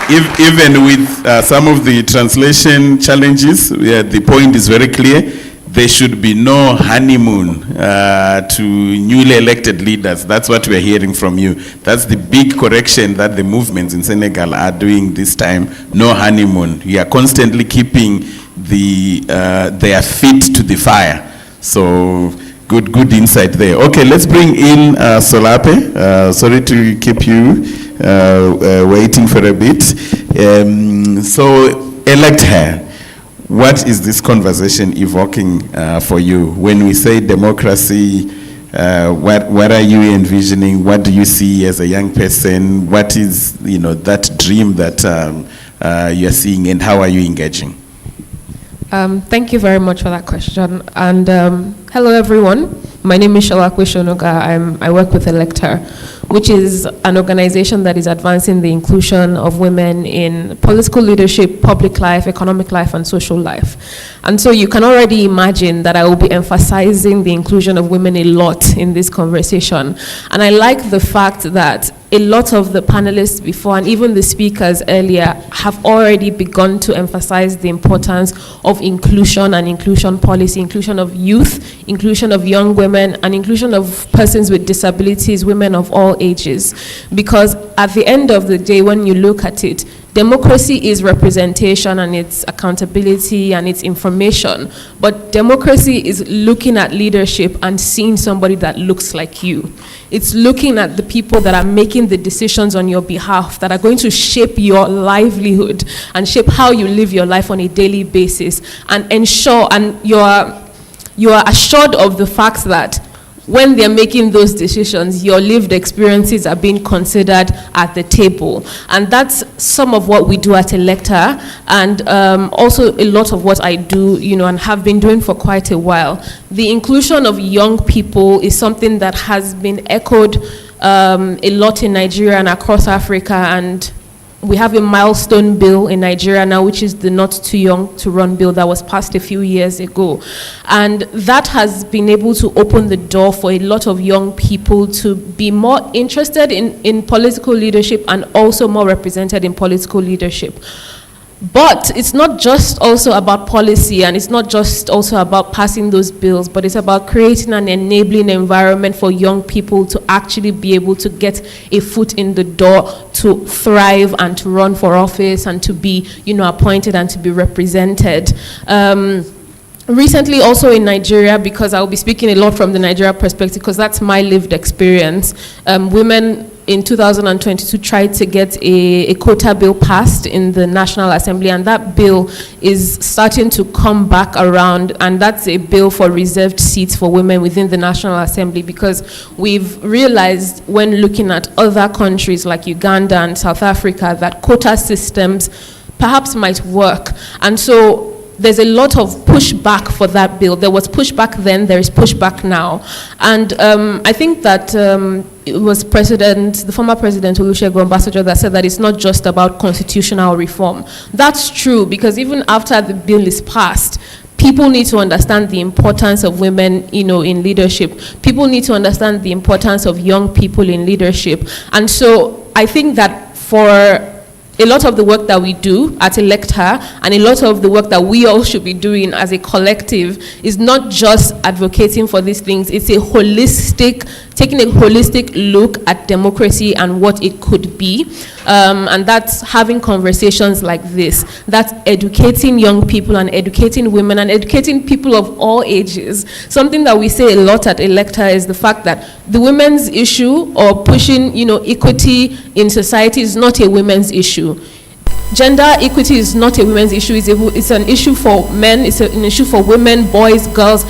S11: even with some of the translation challenges, the point is very clear. There should be no honeymoon to newly elected leaders. That's what we're hearing from you. That's the big correction that the movements in Senegal are doing this time. No honeymoon. We are constantly keeping their feet to the fire. So good insight there. Okay, let's bring in Solape. Sorry to keep you waiting for a bit. So elect her. What is this conversation evoking for you? When we say democracy, what are you envisioning? What do you see as a young person? What is that dream that you are seeing, and how are you engaging?
S16: Thank you very much for that question. And hello, everyone. My name is Shalakwe Shonoga. I work with Elector, which is an organization that is advancing the inclusion of women in political leadership, public life, economic life, and social life. And so you can already imagine that I will be emphasizing the inclusion of women a lot in this conversation. And I like the fact that a lot of the panelists before and even the speakers earlier have already begun to emphasize the importance of inclusion and inclusion policy, inclusion of youth, inclusion of young women, and inclusion of persons with disabilities, women of all ages. Because at the end of the day, when you look at it, democracy is representation and it's accountability and it's information. But democracy is looking at leadership and seeing somebody that looks like you. It's looking at the people that are making the decisions on your behalf, that are going to shape your livelihood and shape how you live your life on a daily basis, and ensure, and you are assured of the fact that when they're making those decisions, your lived experiences are being considered at the table. And that's some of what we do at Elector, and also a lot of what I do, and have been doing for quite a while. The inclusion of young people is something that has been echoed a lot in Nigeria and across Africa, and we have a milestone bill in Nigeria now, which is the Not Too Young to Run bill that was passed a few years ago. And that has been able to open the door for a lot of young people to be more interested in political leadership and also more represented in political leadership. But it's not just also about policy, and it's not just also about passing those bills, but it's about creating an enabling environment for young people to actually be able to get a foot in the door, to thrive and to run for office and to be, appointed and to be represented. Recently also in Nigeria, because I'll be speaking a lot from the Nigeria perspective, because that's my lived experience, women in 2022 tried to get a quota bill passed in the National Assembly, and that bill is starting to come back around, and that's a bill for reserved seats for women within the National Assembly, because we've realized when looking at other countries like Uganda and South Africa that quota systems perhaps might work. And so there's a lot of pushback for that bill. There was pushback then, there is pushback now. And I think that it was the former President Olusegun Obasanjo that said that it's not just about constitutional reform. That's true, because even after the bill is passed, people need to understand the importance of women, in leadership. People need to understand the importance of young people in leadership. And so I think that for a lot of the work that we do at Electa and a lot of the work that we all should be doing as a collective is not just advocating for these things, it's taking a holistic look at democracy and what it could be. And that's having conversations like this. That's educating young people and educating women and educating people of all ages. Something that we say a lot at Electa is the fact that the women's issue or pushing, equity in society is not a women's issue. Gender equity is not a women's issue. It's an issue for men. It's an issue for women, boys, girls,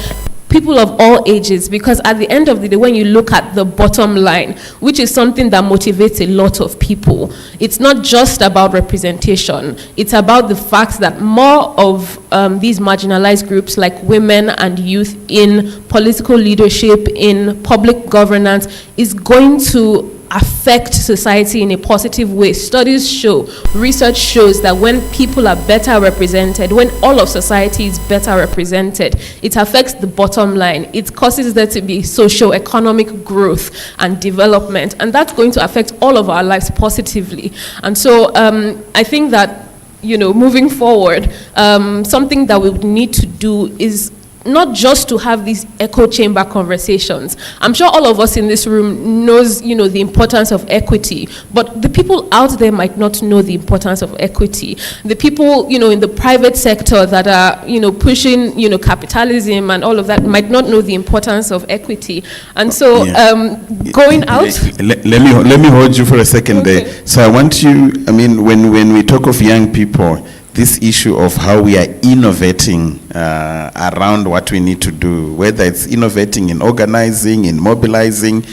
S16: people of all ages, because at the end of the day, when you look at the bottom line, which is something that motivates a lot of people, it's not just about representation. It's about the fact that more of these marginalized groups like women and youth in political leadership, in public governance, is going to affect society in a positive way. Studies show, research shows that when people are better represented, when all of society is better represented, it affects the bottom line. It causes there to be socio-economic growth and development, and that's going to affect all of our lives positively. And so I think that, moving forward, something that we would need to do is not just to have these echo chamber conversations. I'm sure all of us in this room knows, the importance of equity, but the people out there might not know the importance of equity. The people, in the private sector that are, pushing, capitalism and all of that might not know the importance of equity. And so going out...
S11: Let me hold you for a second there. So I want you, when we talk of young people, this issue of how we are innovating around what we need to do, whether it's innovating in organizing, in mobilizing,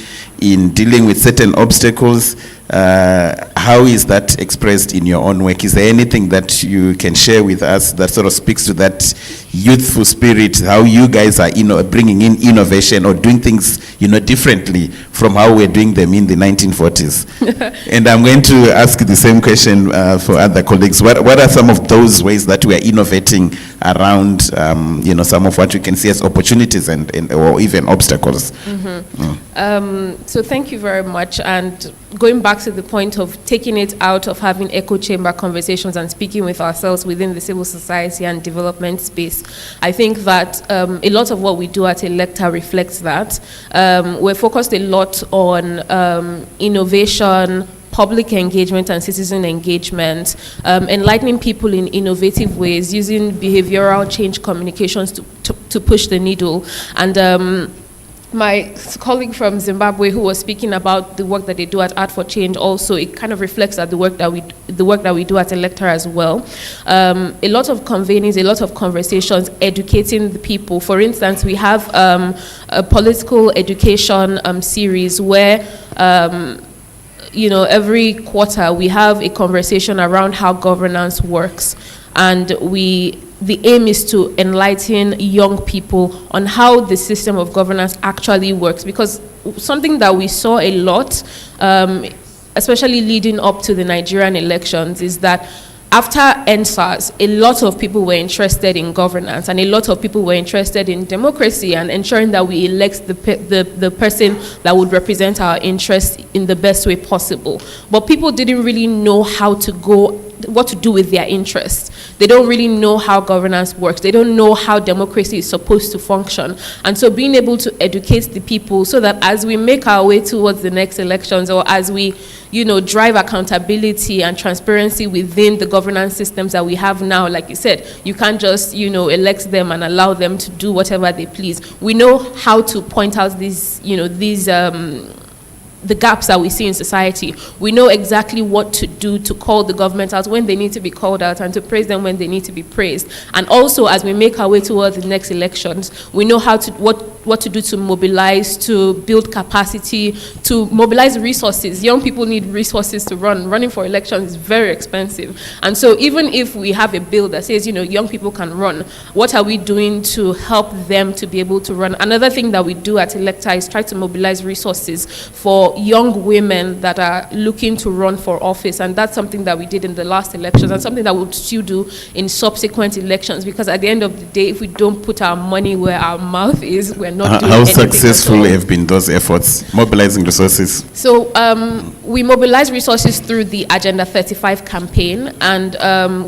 S11: in dealing with certain obstacles, how is that expressed in your own work? Is there anything that you can share with us that sort of speaks to that youthful spirit, how you guys are bringing in innovation or doing things differently from how we're doing them in the 1940s? And I'm going to ask the same question for other colleagues. What are some of those ways that we are innovating around some of what we can see as opportunities and or even obstacles?
S16: So thank you very much. And going back to the point of taking it out of having echo chamber conversations and speaking with ourselves within the civil society and development space, I think that a lot of what we do at Electa reflects that. We're focused a lot on innovation, public engagement and citizen engagement, enlightening people in innovative ways, using behavioral change communications to push the needle. And my colleague from Zimbabwe who was speaking about the work that they do at Art for Change also, it kind of reflects that the work that we do at Electa as well. A lot of convenings, a lot of conversations, educating the people. For instance, we have a political education series where every quarter we have a conversation around how governance works, and the aim is to enlighten young people on how the system of governance actually works, because something that we saw a lot, especially leading up to the Nigerian elections, is that after NSAS, a lot of people were interested in governance and a lot of people were interested in democracy and ensuring that we elect the person that would represent our interests in the best way possible. But people didn't really know what to do with their interests. They don't really know how governance works. They don't know how democracy is supposed to function. And so being able to educate the people so that as we make our way towards the next elections, or as we drive accountability and transparency within the governance systems that we have now, like you said, you can't just, elect them and allow them to do whatever they please. We know how to point out the gaps that we see in society. We know exactly what to do to call the government out when they need to be called out and to praise them when they need to be praised. And also, as we make our way towards the next elections, we know what what to do to mobilize, to build capacity, to mobilize resources. Young people need resources to run. Running for elections is very expensive. And so even if we have a bill that says, young people can run, what are we doing to help them to be able to run? Another thing that we do at Electa is try to mobilize resources for young women that are looking to run for office. And that's something that we did in the last elections and something that we'll still do in subsequent elections, because at the end of the day, if we don't put our money where our mouth is, we're not doing
S11: How
S16: anything
S11: successful
S16: at all.
S11: have been those efforts, mobilizing resources?
S16: So we mobilized resources through the Agenda 35 campaign, and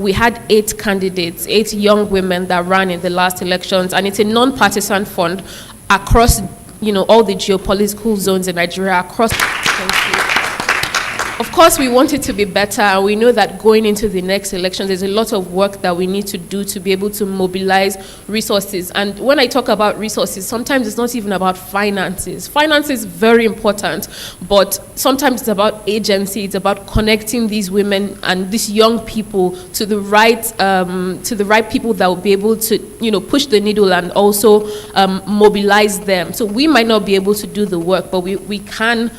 S16: we had 8 candidates, 8 young women that ran in the last elections, and it's a non-partisan fund across, all the geopolitical zones in Nigeria, across. Of course, we want it to be better, and we know that going into the next elections, there's a lot of work that we need to do to be able to mobilize resources. And when I talk about resources, sometimes it's not even about finances. Finance is very important, but sometimes it's about agency. It's about connecting these women and these young people to the right people that will be able to, push the needle and also mobilize them. So we might not be able to do the work, but we can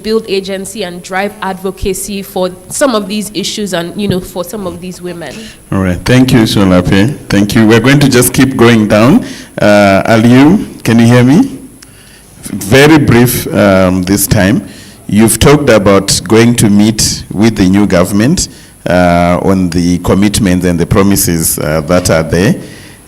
S16: build agency and drive advocacy for some of these issues and, for some of these women.
S11: All right. Thank you, Sholape. Thank you. We're going to just keep going down. Aliu, can you hear me? Very brief this time. You've talked about going to meet with the new government on the commitments and the promises that are there.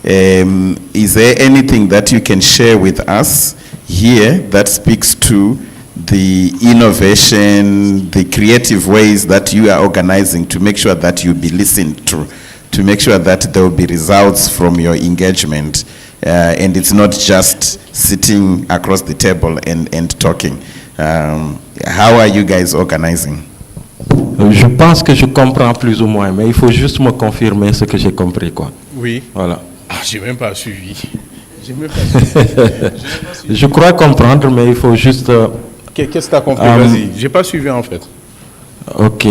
S11: Is there anything that you can share with us here that speaks to the innovation, the creative ways that you are organizing to make sure that you'll be listened to make sure that there will be results from your engagement, and it's not just sitting across the table and talking? How are you guys organizing?
S14: Je pense que je comprends plus ou moins, mais il faut juste me confirmer ce que j'ai compris, quoi.
S7: Oui.
S14: Voilà.
S7: J'ai même pas suivi.
S14: Je crois comprendre, mais il faut juste...
S7: Qu'est-ce que tu as compris? Vas-y. J'ai pas suivi en fait.
S14: Ok.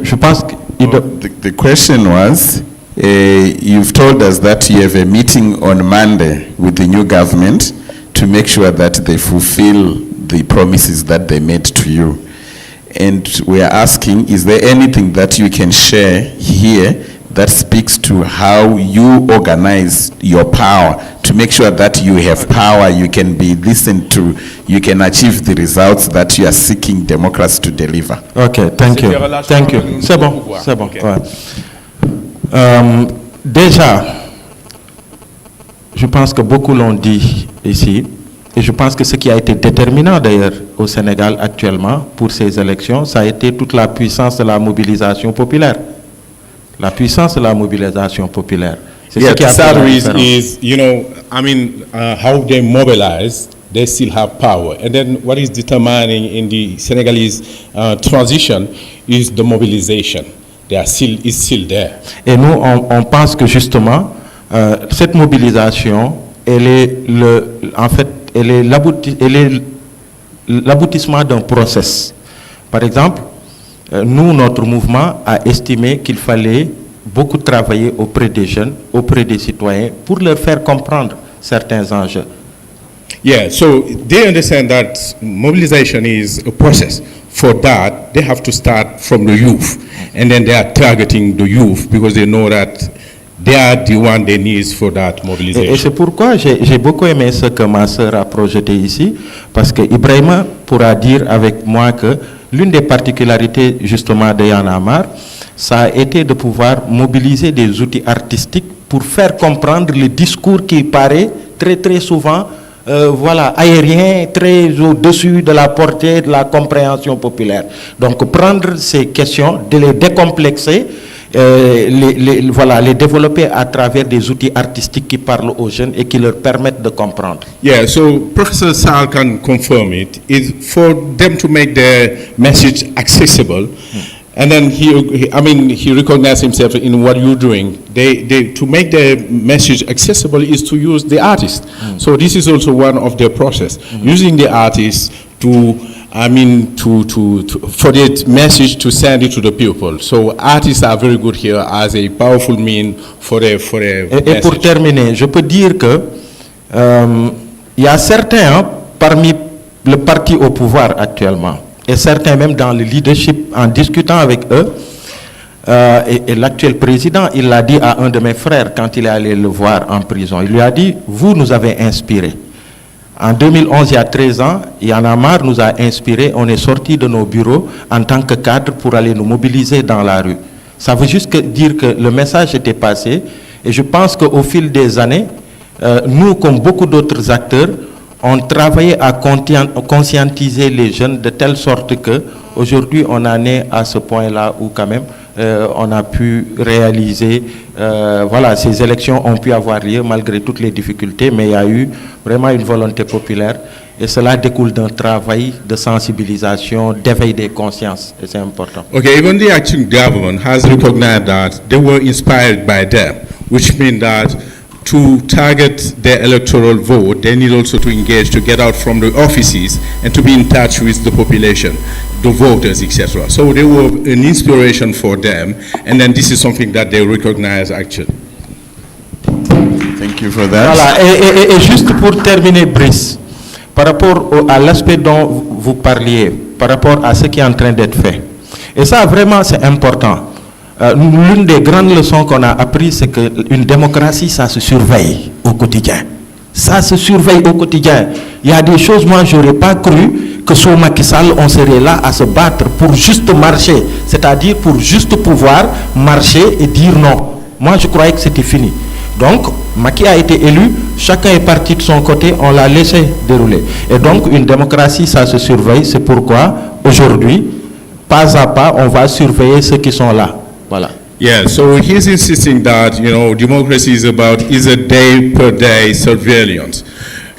S14: Je pense que...
S11: The question was, you've told us that you have a meeting on Monday with the new government to make sure that they fulfill the promises that they made to you. And we are asking, is there anything that you can share here that speaks to how you organize your power to make sure that you have power, you can be listened to, you can achieve the results that you are seeking democracy to deliver?
S14: Okay, thank you. Thank you. C'est bon.
S7: Okay.
S14: Ouais. Déjà, je pense que beaucoup l'ont dit ici, et je pense que ce qui a été déterminant d'ailleurs au Sénégal actuellement pour ces élections, ça a été toute la puissance de la mobilisation populaire. La puissance de la mobilisation populaire. C'est ce qui a fait la différence.
S7: Is, how they mobilize, they still have power. And then what is determining in the Senegalese transition is the mobilization. Is still there.
S14: Et nous, on pense que justement, cette mobilisation, elle est l'aboutissement d'un process. Par exemple, nous, notre mouvement a estimé qu'il fallait beaucoup travailler auprès des jeunes, auprès des citoyens, pour leur faire comprendre certains enjeux.
S7: Yeah, so they understand that mobilization is a process. For that, they have to start from the youth. And then they are targeting the youth because they know that they are the one they need for that mobilization.
S14: Et c'est pourquoi j'ai beaucoup aimé ce que ma sœur a projeté ici, parce que Ibrahima pourra dire avec moi que l'une des particularités justement de Y'en a marre, ça a été de pouvoir mobiliser des outils artistiques pour faire comprendre le discours qui paraît très très souvent aérien, très au-dessus de la portée de la compréhension populaire. Donc prendre ces questions, de les décomplexer, les développer à travers des outils artistiques qui parlent aux jeunes et qui leur permettent de comprendre.
S7: Yeah, so Professor Sal can confirm it. Is for them to make their message accessible, and then he recognized himself in what you're doing. They to make their message accessible is to use the artist. So this is also one of their process, using the artist to. For the message to send it to the people. So artists are very good here as a powerful mean for a
S14: Et pour terminer, je peux dire que Il y a certains parmi le parti au pouvoir actuellement, et certains même dans le leadership, en discutant avec eux, et l'actuel président, il l'a dit à un de mes frères quand il est allé le voir en prison. Il lui a dit, vous nous avez inspirés. En 2011, il y a 13 ans, Y'en a marre nous a inspirés. On est sortis de nos bureaux en tant que cadre pour aller nous mobiliser dans la rue. Ça veut juste dire que le message était passé. Et je pense qu'au fil des années, nous, comme beaucoup d'autres acteurs, on travaillait à conscientiser les jeunes de telle sorte que aujourd'hui on en est à ce point-là où quand même on a pu réaliser, voilà, ces élections ont pu avoir lieu malgré toutes les difficultés, mais il y a eu vraiment une volonté populaire et cela découle d'un travail de sensibilisation, d'éveil des consciences, et c'est important.
S7: Okay, even the acting government has recognized that they were inspired by them, which means that to target their electoral vote, they need also to engage, to get out from the offices and to be in touch with the population, the voters, etc. So they were an inspiration for them, and then this is something that they recognize actually.
S11: Thank you for that.
S14: Voilà, et juste pour terminer, Brice, par rapport à l'aspect dont vous parliez, par rapport à ce qui est en train d'être fait, et ça vraiment c'est important. L'une des grandes leçons qu'on a apprises, c'est qu'une démocratie, ça se surveille au quotidien. Ça se surveille au quotidien. Il y a des choses, moi, je n'aurais pas cru que sous Macky Sall, on serait là à se battre pour juste marcher. C'est-à-dire pour juste pouvoir marcher et dire non. Moi, je croyais que c'était fini. Donc, Macky a été élu, chacun est parti de son côté, on l'a laissé dérouler. Et donc, une démocratie, ça se surveille. C'est pourquoi, aujourd'hui, pas à pas, on va surveiller ceux qui sont là. Voilà.
S7: Yeah, so he's insisting that, you know, democracy is a day per day surveillance.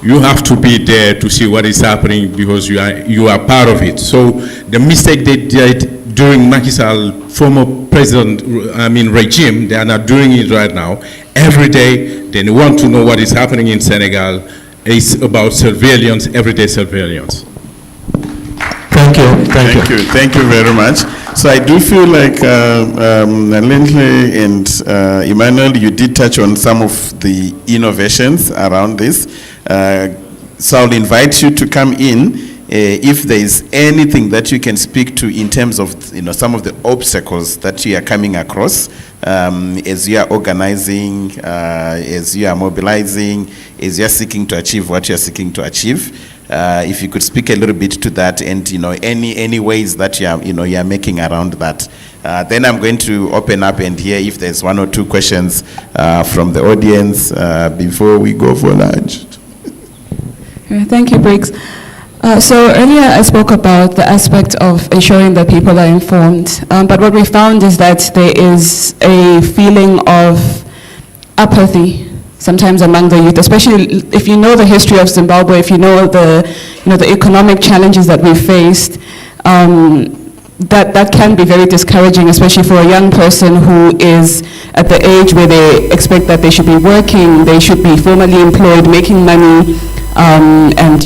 S7: You have to be there to see what is happening because you are part of it. So the mistake they did during Macky Sall, former president, regime, they are not doing it right now. Every day they want to know what is happening in Senegal. It's about surveillance, everyday surveillance.
S14: Thank you.
S11: Thank you very much. So I do feel like Lindley and Emmanuel, you did touch on some of the innovations around this. So I'll invite you to come in if there is anything that you can speak to in terms of some of the obstacles that you are coming across as you are organizing, as you are mobilizing, as you are seeking to achieve what you are seeking to achieve. If you could speak a little bit to that, and any ways that you are making around that. Then I'm going to open up and hear if there's one or two questions from the audience before we go for lunch.
S13: Thank you, Briggs. So earlier I spoke about the aspect of ensuring that people are informed, but what we found is that there is a feeling of apathy sometimes among the youth, especially if you know the history of Zimbabwe, if you know the economic challenges that we faced, that can be very discouraging, especially for a young person who is at the age where they expect that they should be working, they should be formally employed, making money, and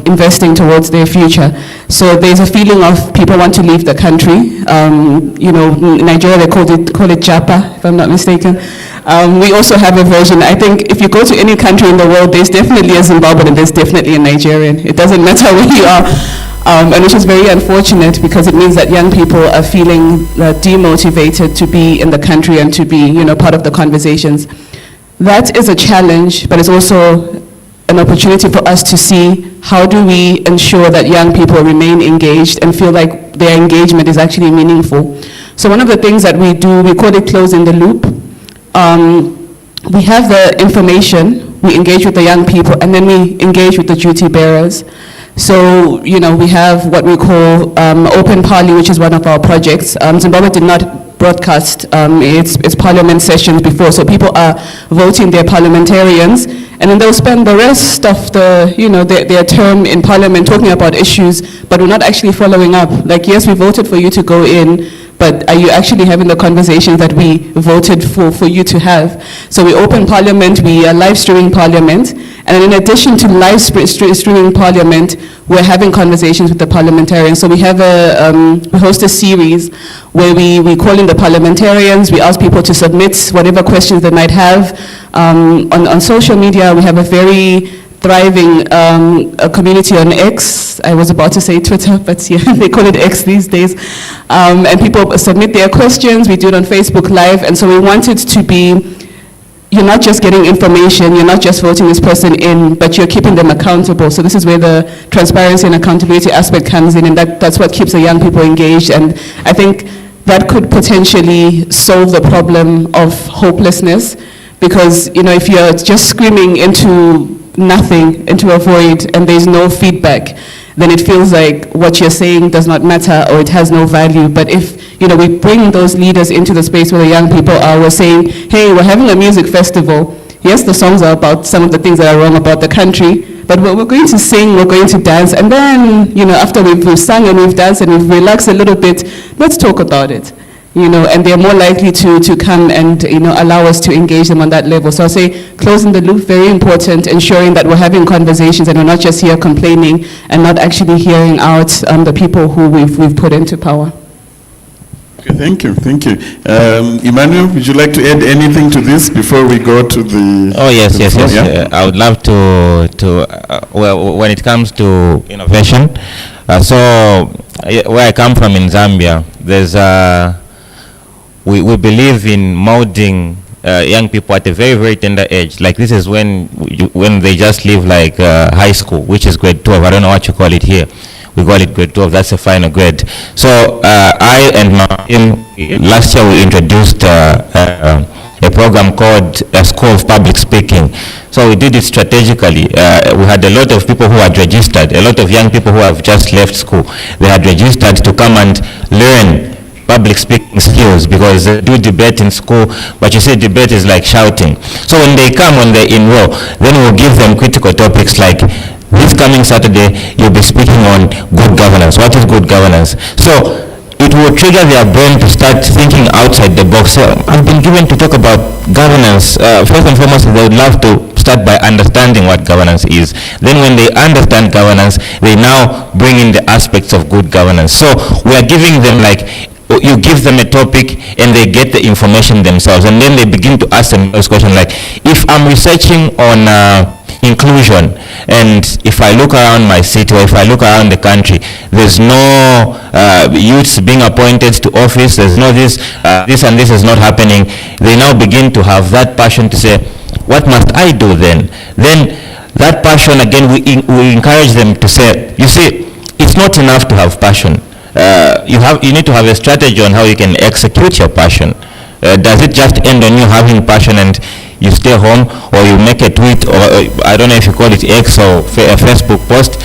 S13: investing towards their future. So there's a feeling of people want to leave the country. In Nigeria they call it Japa, if I'm not mistaken. We also have a version. I think if you go to any country in the world, there's definitely a Zimbabwean and there's definitely a Nigerian. It doesn't matter where you are. And which is very unfortunate because it means that young people are feeling demotivated to be in the country and to be part of the conversations. That is a challenge, but it's also an opportunity for us to see how do we ensure that young people remain engaged and feel like their engagement is actually meaningful. So one of the things that we do, we call it closing the loop. We have the information, we engage with the young people, and then we engage with the duty bearers. So, we have what we call Open Parley, which is one of our projects. Zimbabwe did not broadcast its parliament sessions before, so people are voting their parliamentarians, and then they'll spend the rest of their term in parliament talking about issues, but we're not actually following up. Like, yes, we voted for you to go in, but are you actually having the conversations that we voted for you to have? So we open Parliament, we are live streaming Parliament, and in addition to live streaming Parliament, we're having conversations with the parliamentarians. So we have we host a series where we call in the parliamentarians, we ask people to submit whatever questions they might have. On social media, we have a very thriving a community on X. I was about to say Twitter, but yeah, they call it X these days. And people submit their questions. We do it on Facebook Live. And so we want it to be, you're not just getting information, you're not just voting this person in, but you're keeping them accountable. So this is where the transparency and accountability aspect comes in, and that's what keeps the young people engaged. And I think that could potentially solve the problem of hopelessness, because if you're just screaming into nothing, into a void, and there's no feedback, then it feels like what you're saying does not matter or it has no value. But if we bring those leaders into the space where the young people are, we're saying, hey, we're having a music festival. Yes, the songs are about some of the things that are wrong about the country, but we're going to sing, we're going to dance, and then after we've sung and we've danced and we've relaxed a little bit, let's talk about it. And they're more likely to come and allow us to engage them on that level. So I'll say closing the loop, very important, ensuring that we're having conversations and we're not just here complaining and not actually hearing out the people who we've put into power.
S11: Okay, thank you. Emmanuel, would you like to add anything to this before we go to the...
S12: Oh, yes.
S11: Yeah?
S12: I would love well, when it comes to innovation, so where I come from in Zambia, there's we believe in molding young people at a very, very tender age. Like this is when they just leave like high school, which is grade 12. I don't know what you call it here. We call it grade 12. That's a final grade. So I and my team, last year we introduced a program called a School of Public Speaking. So we did it strategically. We had a lot of people who had registered, a lot of young people who have just left school. They had registered to come and learn public speaking skills, because they do debate in school, but you see debate is like shouting. So when they come, when they enroll, then we'll give them critical topics like, this coming Saturday, you'll be speaking on good governance. What is good governance? So it will trigger their brain to start thinking outside the box. So I've been given to talk about governance. First and foremost, they would love to start by understanding what governance is. Then when they understand governance, they now bring in the aspects of good governance. So we are giving them you give them a topic and they get the information themselves, and then they begin to ask themselves questions like, if I'm researching on inclusion, and if I look around my city or if I look around the country, there's no youths being appointed to office, there's no this and this is not happening, they now begin to have that passion to say, what must I do then? Then that passion, again, we encourage them to say, you see, it's not enough to have passion. You need to have a strategy on how you can execute your passion. Does it just end on you having passion and you stay home, or you make a tweet, or I don't know if you call it X or a Facebook post?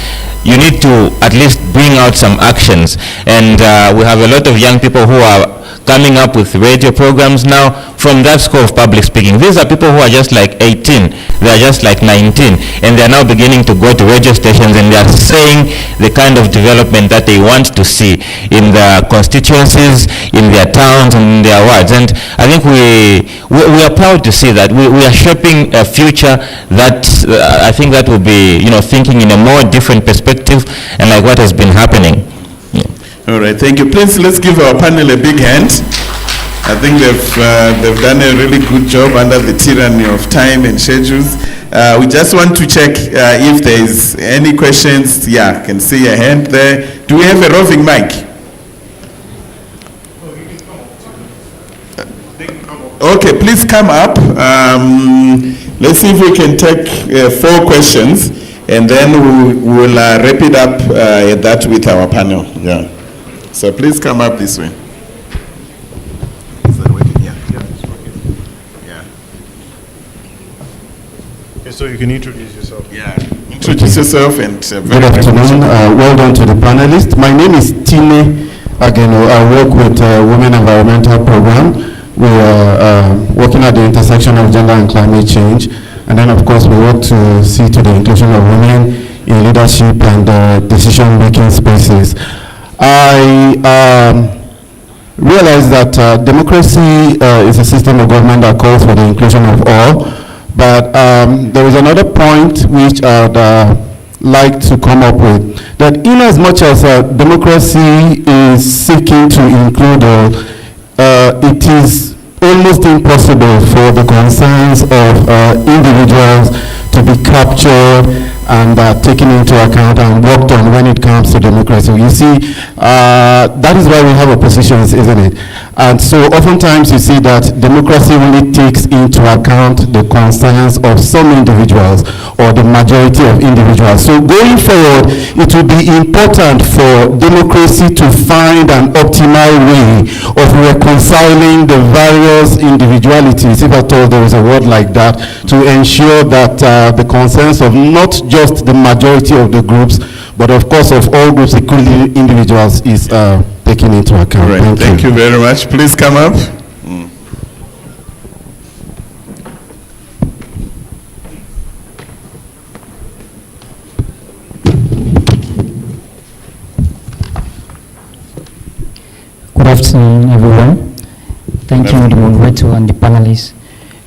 S12: You need to at least bring out some actions. And we have a lot of young people who are coming up with radio programs now from that school of public speaking. These are people who are just like 18, they are just like 19, and they are now beginning to go to radio stations and they are saying the kind of development that they want to see in their constituencies, in their towns, and in their wards. And I think we are proud to see that. We are shaping a future that I think that will be, thinking in a more different perspective, and like what has been happening.
S11: All right, thank you. Please, let's give our panel a big hand. I think they've done a really good job under the tyranny of time and schedules. We just want to check if there's any questions. Yeah, I can see a hand there. Do we have a roving mic? Okay, please come up. Let's see if we can take 4 questions, and then we'll wrap it up at that with our panel. Yeah. So please come up this way. Is that working? Yeah. It's working. Yeah.
S10: Okay, so you can introduce yourself.
S11: Yeah. Introduce yourself and
S17: good afternoon. Well done to the panelists. My name is Tine Ageno. I work with Women Environmental Program. We are working at the intersection of gender and climate change. And then, of course, we work to see to the inclusion of women in leadership and decision-making spaces. I realize that democracy is a system of government that calls for the inclusion of all. But there is another point which I'd like to come up with, that in as much as democracy is seeking to include all, it is almost impossible for the concerns of individuals to be captured and taken into account and worked on when it comes to democracy. You see, that is why we have oppositions, isn't it? And so oftentimes you see that democracy really takes into account the concerns of some individuals or the majority of individuals. So going forward, it will be important for democracy to find an optimal way of reconciling the various individualities, if at all there is a word like that, to ensure that the concerns of not just the majority of the groups, but of course of all groups, including individuals, is taken into account.
S11: All right. Thank you very much. Please come up.
S18: Good afternoon, everyone. Thank you, the moderator and the panelists.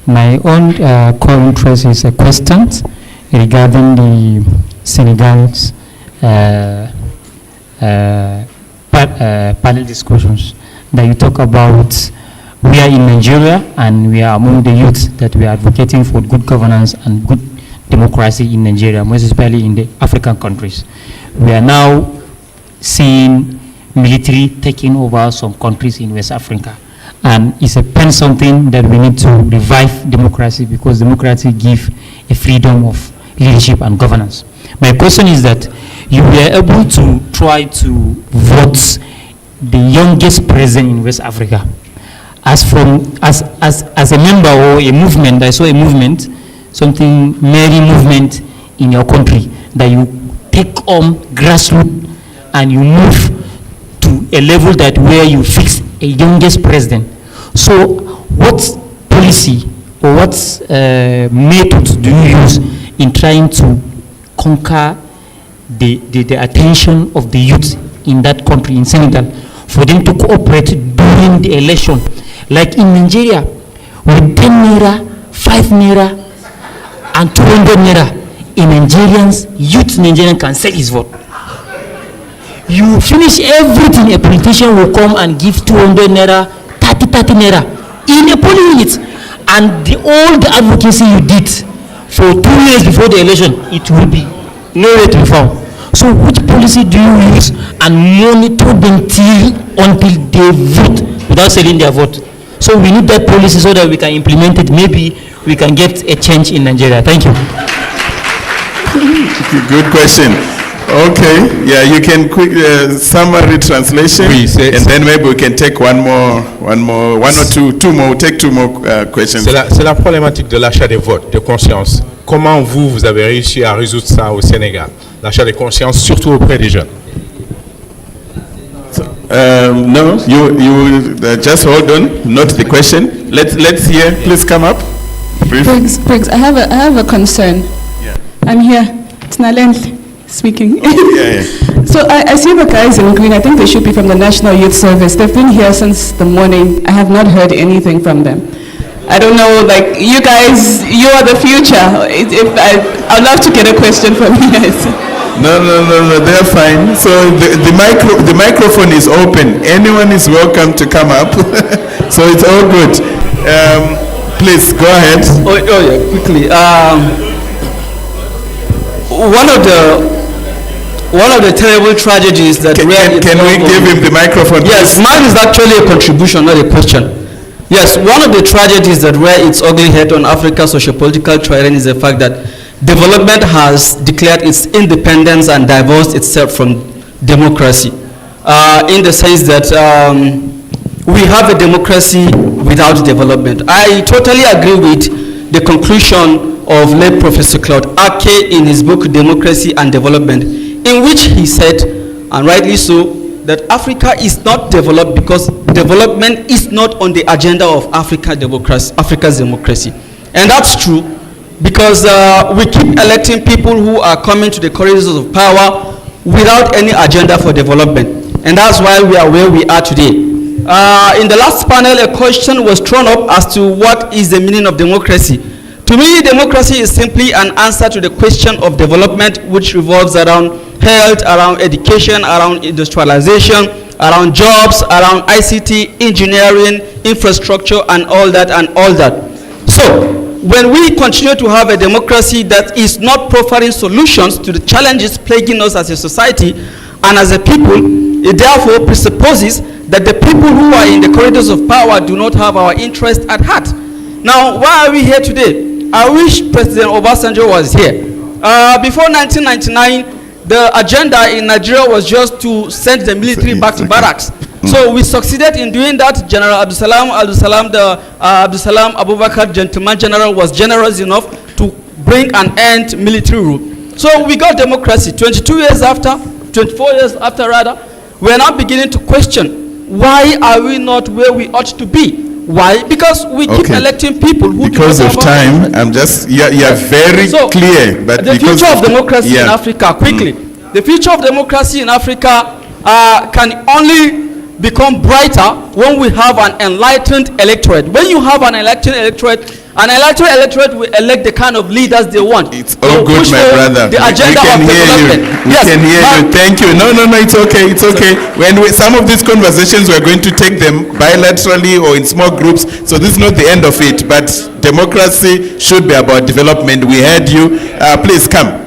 S18: My own core interest is a question regarding the Senegal's panel discussions that you talk about. We are in Nigeria and we are among the youth that we are advocating for good governance and good democracy in Nigeria, most especially in the African countries. We are now seeing military taking over some countries in West Africa. And it's a pain something that we need to revive democracy, because democracy gives a freedom of leadership and governance. My question is that you were able to try to vote the youngest president in West Africa. As a member or a movement, I saw a movement, something merry movement in your country, that you take on grassroots and you move to a level that where you fix a youngest president. So what policy or what methods do you use in trying to conquer the attention of the youth in that country, in Senegal, for them to cooperate during the election? Like in Nigeria, with 10 naira, 5 naira, and 200 naira, in Nigerian can sell his vote. You finish everything, a politician will come and give 200 naira, 30 naira in a polling unit, and all the advocacy you did for 2 years before the election, it will be nowhere to be found. So which policy do you use and monitor them until they vote without selling their vote? So we need that policy so that we can implement it. Maybe we can get a change in Nigeria. Thank you.
S11: Good question. Okay, yeah, you can quick summary translation, and then maybe we can take one or two more questions.
S19: C'est la problématique de l'achat des votes, de conscience. Comment vous avez réussi à résoudre ça au Sénégal, l'achat de conscience, surtout auprès des jeunes?
S11: No, you just hold on, note the question. Let's hear. Please come up.
S20: Briggs, I have a concern.
S11: Yeah.
S20: I'm here. It's Nalen speaking.
S11: Yeah.
S20: So I see the guys in green. I think they should be from the National Youth Service. They've been here since the morning. I have not heard anything from them. I don't know, like, you guys, you are the future. I'd love to get a question from you guys.
S11: No, they're fine. So the microphone is open. Anyone is welcome to come up. So it's all good. Please, go ahead.
S21: Oh yeah, quickly. One of the terrible tragedies that
S11: can we give him the microphone?
S21: Yes, mine is actually a contribution, not a question. Yes, one of the tragedies that rear its ugly head on Africa's socio-political terrain is the fact that development has declared its independence and divorced itself from democracy, in the sense that we have a democracy without development. I totally agree with the conclusion of late Professor Claude Ake in his book Democracy and Development, in which he said, and rightly so, that Africa is not developed because development is not on the agenda of Africa's democracy. And that's true, because we keep electing people who are coming to the corridors of power without any agenda for development. And that's why we are where we are today. In the last panel, a question was thrown up as to what is the meaning of democracy. To me, democracy is simply an answer to the question of development, which revolves around health, around education, around industrialization, around jobs, around ICT, engineering, infrastructure, and all that, and all that. So, when we continue to have a democracy that is not proffering solutions to the challenges plaguing us as a society and as a people, it therefore presupposes that the people who are in the corridors of power do not have our interest at heart. Now, why are we here today? I wish President Obasanjo was here. Before 1999, the agenda in Nigeria was just to send the military back to barracks. So we succeeded in doing that. General Abdusalam Abubakar, gentleman general, was generous enough to bring an end to military rule. So we got democracy. 24 years after, we are now beginning to question, why are we not where we ought to be? Why? Because we keep electing people who
S11: because of time, I'm just, you're very clear. But
S21: the future of democracy in Africa, quickly. The future of democracy in Africa can only become brighter when we have an enlightened electorate. When you have an elected electorate will elect the kind of leaders they want.
S11: It's all good, my brother.
S21: The agenda of development.
S11: We can hear you. Thank you. No, it's okay. It's okay. Some of these conversations, we're going to take them bilaterally or in small groups. So this is not the end of it. But democracy should be about development. We heard you. Please come.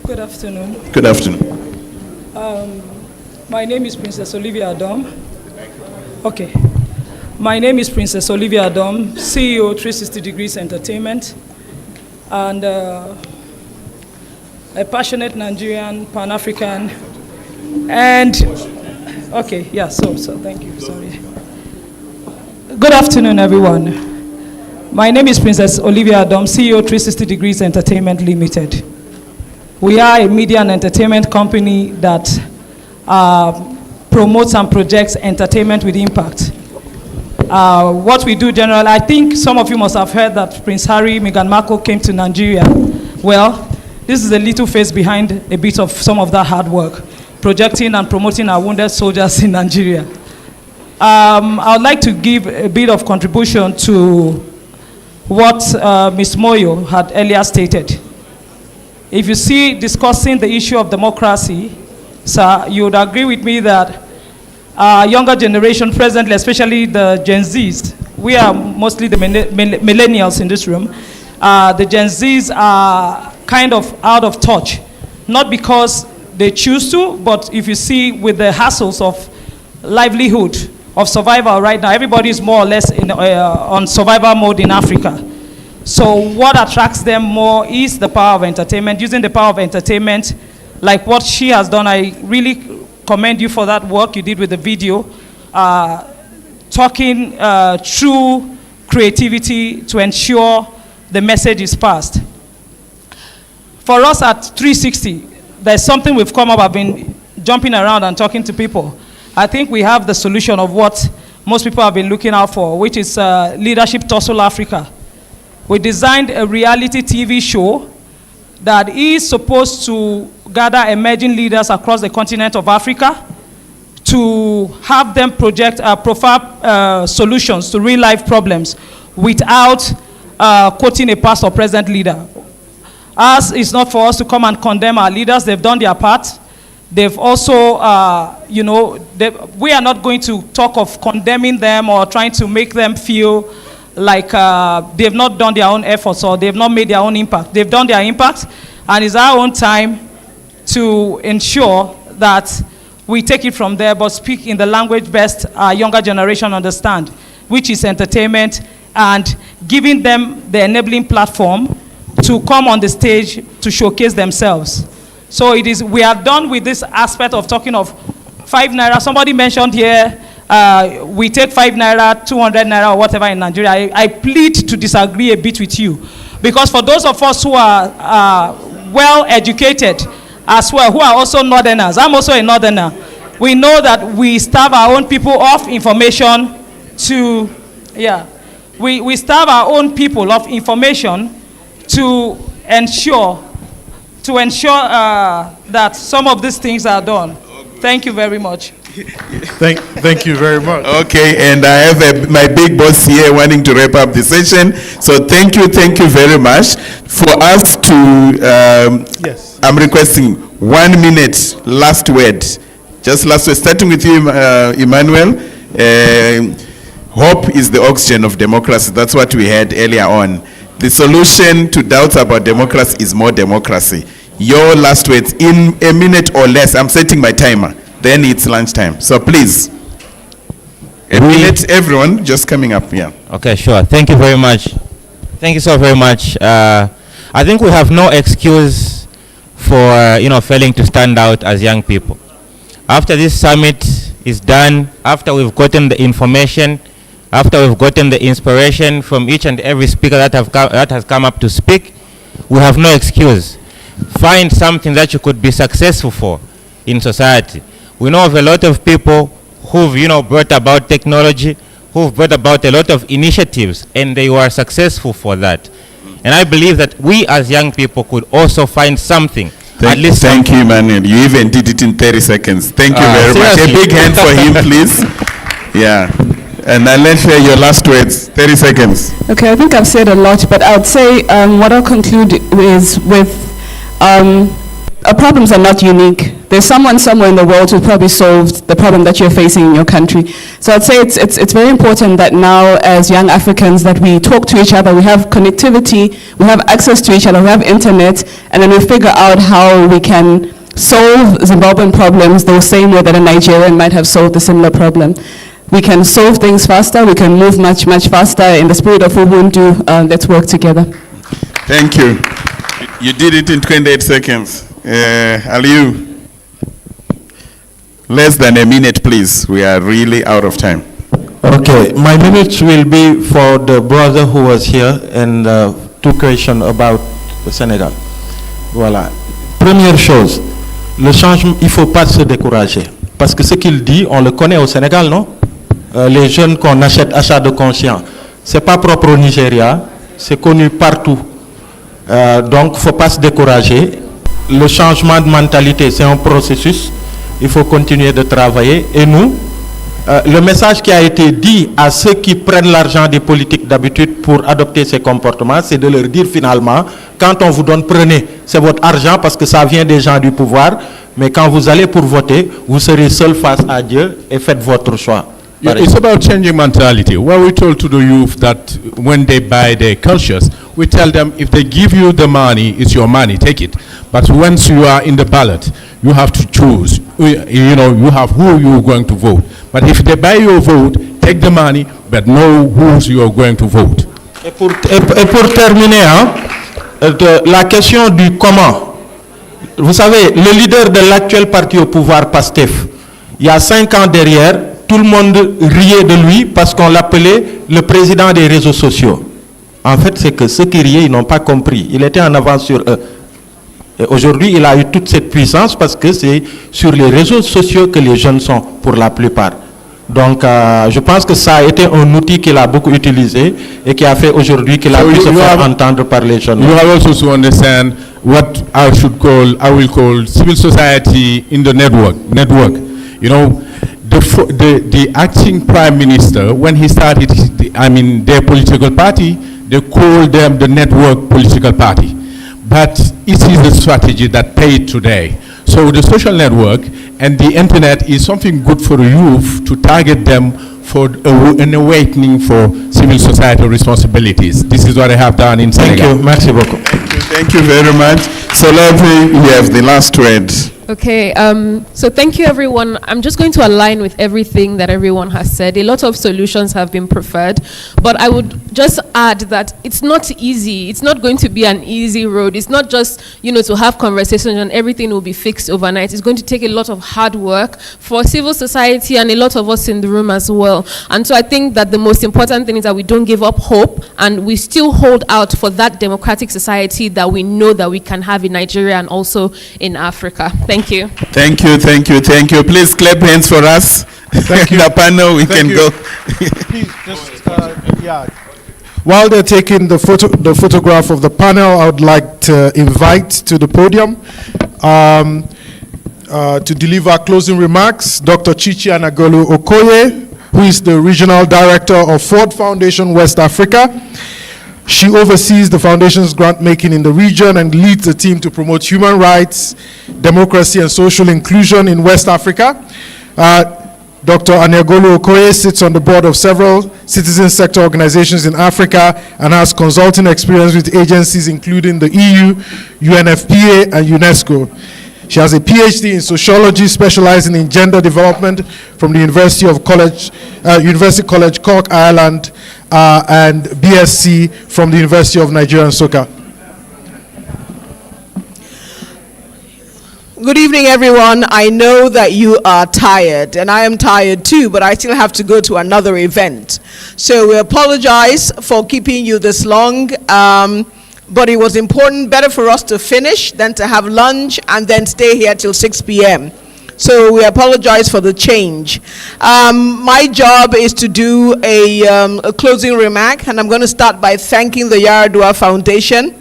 S3: Good afternoon.
S11: Good afternoon.
S3: My name is Princess Olivia Adam. Okay. My name is Princess Olivia Adam, CEO 360 Degrees Entertainment, and a passionate Nigerian, Pan-African, and okay, yeah. So thank you. Sorry. Good afternoon, everyone. My name is Princess Olivia Adam, CEO 360 Degrees Entertainment Limited. We are a media and entertainment company that promotes and projects entertainment with impact. What we do generally, I think some of you must have heard that Prince Harry, Meghan Markle came to Nigeria. Well, this is a little face behind a bit of some of that hard work, projecting and promoting our wounded soldiers in Nigeria. I would like to give a bit of contribution to what Ms. Moyo had earlier stated. If you see discussing the issue of democracy, sir, you would agree with me that our younger generation presently, especially the Gen Zs, we are mostly the millennials in this room, the Gen Zs are kind of out of touch, not because they choose to, but if you see with the hassles of livelihood, of survival right now, everybody is more or less on survival mode in Africa. So what attracts them more is the power of entertainment, using the power of entertainment, like what she has done. I really commend you for that work you did with the video, talking through creativity to ensure the message is passed. For us at 360, there's something we've come up, I've been jumping around and talking to people. I think we have the solution of what most people have been looking out for, which is Leadership Tussle Africa. We designed a reality TV show that is supposed to gather emerging leaders across the continent of Africa to have them project profile solutions to real-life problems without quoting a past or present leader. Ours is not for us to come and condemn our leaders. They've done their part. They've also, we are not going to talk of condemning them or trying to make them feel like they've not done their own efforts or they've not made their own impact. They've done their impact, and it's our own time to ensure that we take it from there, but speak in the language best our younger generation understand, which is entertainment, and giving them the enabling platform to come on the stage to showcase themselves. So it is, we are done with this aspect of talking of 5 naira. Somebody mentioned here, we take 5 naira, 200 naira, or whatever in Nigeria. I plead to disagree a bit with you. Because for those of us who are well educated as well, who are also northerners, I'm also a northerner, we know that we starve our own people of information to, we starve our own people of information to ensure that some of these things are done. Thank you very much.
S10: Thank you very much.
S11: Okay, and I have my big boss here wanting to wrap up the session. So thank you very much. For us to,
S10: Yes.
S11: I'm requesting 1 minute, last word. Just last word, starting with you, Emmanuel. Hope is the oxygen of democracy. That's what we had earlier on. The solution to doubts about democracy is more democracy. Your last words in a minute or less. I'm setting my timer. Then it's lunchtime. So please, a minute, everyone, just coming up. Yeah.
S12: Okay, sure. Thank you very much. Thank you so very much. I think we have no excuse for failing to stand out as young people. After this summit is done, after we've gotten the information, after we've gotten the inspiration from each and every speaker that has come up to speak, we have no excuse. Find something that you could be successful for in society. We know of a lot of people who've brought about technology, who've brought about a lot of initiatives, and they were successful for that. And I believe that we as young people could also find something.
S11: Thank you, Emmanuel. You even did it in 30 seconds. Thank you very much. A big hand for him, please. Yeah. And then let's hear your last words. 30 seconds.
S20: Okay, I think I've said a lot, but I would say what I'll conclude is with our problems are not unique. There's someone somewhere in the world who probably solved the problem that you're facing in your country. So I'd say it's very important that now as young Africans that we talk to each other, we have connectivity, we have access to each other, we have internet, and then we figure out how we can solve Zimbabwean problems the same way that a Nigerian might have solved a similar problem. We can solve things faster, we can move much, much faster in the spirit of Ubuntu. Let's work together.
S11: Thank you. You did it in 28 seconds. Aliu, less than a minute, please. We are really out of time.
S14: Okay, my minutes will be for the brother who was here and two questions about the Sénégal. Voilà. Première chose, le changement, il ne faut pas se décourager. Parce que ce qu'il dit, on le connaît au Sénégal, non? Les jeunes qu'on achète, achat de conscience. Ce n'est pas propre au Nigeria, c'est connu partout. Donc, il ne faut pas se décourager. Le changement de mentalité, c'est un processus. Il faut continuer de travailler. Et nous, le message qui a été dit à ceux qui prennent l'argent des politiques d'habitude pour adopter ces comportements, c'est de leur dire finalement, quand on vous donne, prenez, c'est votre argent parce que ça vient des gens du pouvoir, mais quand vous allez pour voter, vous serez seul face à Dieu et faites votre choix.
S19: Yeah, it's about changing mentality. Well, we told to the youth that when they buy their cultures, we tell them if they give you the money, it's your money, take it. But once you are in the ballot, you have to choose. You have who you're going to vote. But if they buy your vote, take the money, but know who you are going to vote.
S14: Et pour terminer, la question du comment. Vous savez, le leader de l'actuel parti au pouvoir, PASTEF, il y a 5 ans derrière, tout le monde riait de lui parce qu'on l'appelait le président des réseaux sociaux. En fait, c'est que ceux qui riaient, ils n'ont pas compris. Il était en avance sur eux. Et aujourd'hui, il a eu toute cette puissance parce que c'est sur les réseaux sociaux que les jeunes sont, pour la plupart. Donc, je pense que ça a été un outil qu'il a beaucoup utilisé et qui a fait aujourd'hui qu'il a pu se faire entendre par les jeunes.
S19: You have also to understand what I will call civil society in the network. You know, the acting prime minister, when he started, their political party, they called them the network political party. But it is the strategy that paid today. So the social network and the internet is something good for the youth to target them for an awakening for civil society responsibilities. This is what I have done in Senegal.
S14: Thank you. Merci beaucoup.
S11: Thank you very much. So lovely, we have the last word.
S16: Okay, so thank you everyone. I'm just going to align with everything that everyone has said. A lot of solutions have been preferred, but I would just add that it's not easy. It's not going to be an easy road. It's not just, to have conversations and everything will be fixed overnight. It's going to take a lot of hard work for civil society and a lot of us in the room as well. And so I think that the most important thing is that we don't give up hope and we still hold out for that democratic society that we know that we can have in Nigeria and also in Africa. Thank you.
S11: Thank you. Please clap hands for us.
S10: Thank you.
S11: The panel, we can go.
S10: Please, just, While they're taking the photograph of the panel, I would like to invite to the podium to deliver closing remarks, Dr. Chichi Anagolu Okoye, who is the Regional Director of Ford Foundation West Africa. She oversees the foundation's grant making in the region and leads the team to promote human rights, democracy, and social inclusion in West Africa. Dr. Anagolu Okoye sits on the board of several citizen sector organizations in Africa and has consulting experience with agencies including the EU, UNFPA, and UNESCO. She has a PhD in sociology, specializing in gender development from the University College Cork, Ireland, and BSc from the University of Nigeria, Nsukka.
S4: Good evening, everyone. I know that you are tired, and I am tired too, but I still have to go to another event. So we apologize for keeping you this long. But it was important, better for us to finish than to have lunch and then stay here till 6 p.m. So we apologize for the change. My job is to do a closing remark, and I'm going to start by thanking the Yar'Adua Foundation,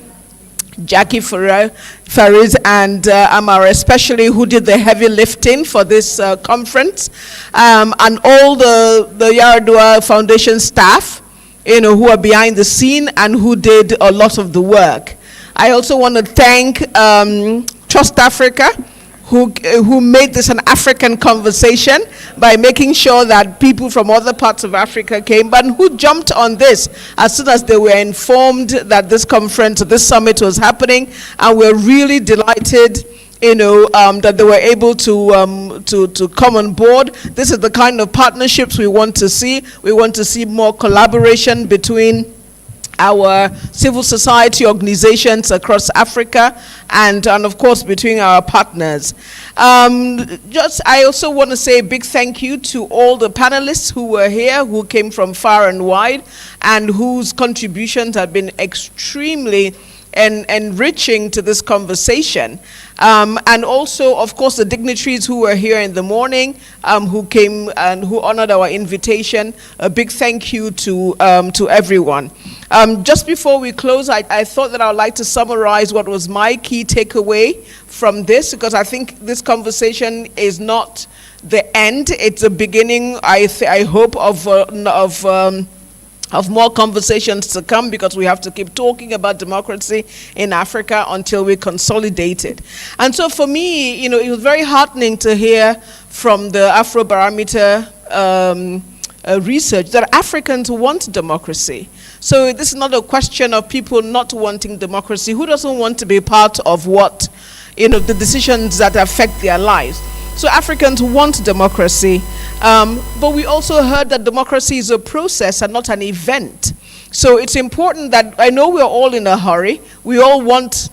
S4: Jackie Faris and Amara especially, who did the heavy lifting for this conference, and all the Yar'Adua Foundation staff, who are behind the scene and who did a lot of the work. I also want to thank Trust Africa, who made this an African conversation by making sure that people from other parts of Africa came, but who jumped on this as soon as they were informed that this conference, this summit was happening, and we're really delighted that they were able to come on board. This is the kind of partnerships we want to see. We want to see more collaboration between our civil society organizations across Africa and of course between our partners. I also want to say a big thank you to all the panelists who were here, who came from far and wide, and whose contributions have been extremely enriching to this conversation. And also, of course, the dignitaries who were here in the morning, who came and who honored our invitation. A big thank you to everyone. Just before we close, I thought that I would like to summarize what was my key takeaway from this, because I think this conversation is not the end. It's the beginning, I hope, of more conversations to come, because we have to keep talking about democracy in Africa until we consolidate it. And so for me, it was very heartening to hear from the Afrobarometer research that Africans want democracy. So this is not a question of people not wanting democracy. Who doesn't want to be part of what, the decisions that affect their lives? So Africans want democracy, but we also heard that democracy is a process and not an event. So it's important that, I know we're all in a hurry, we all want,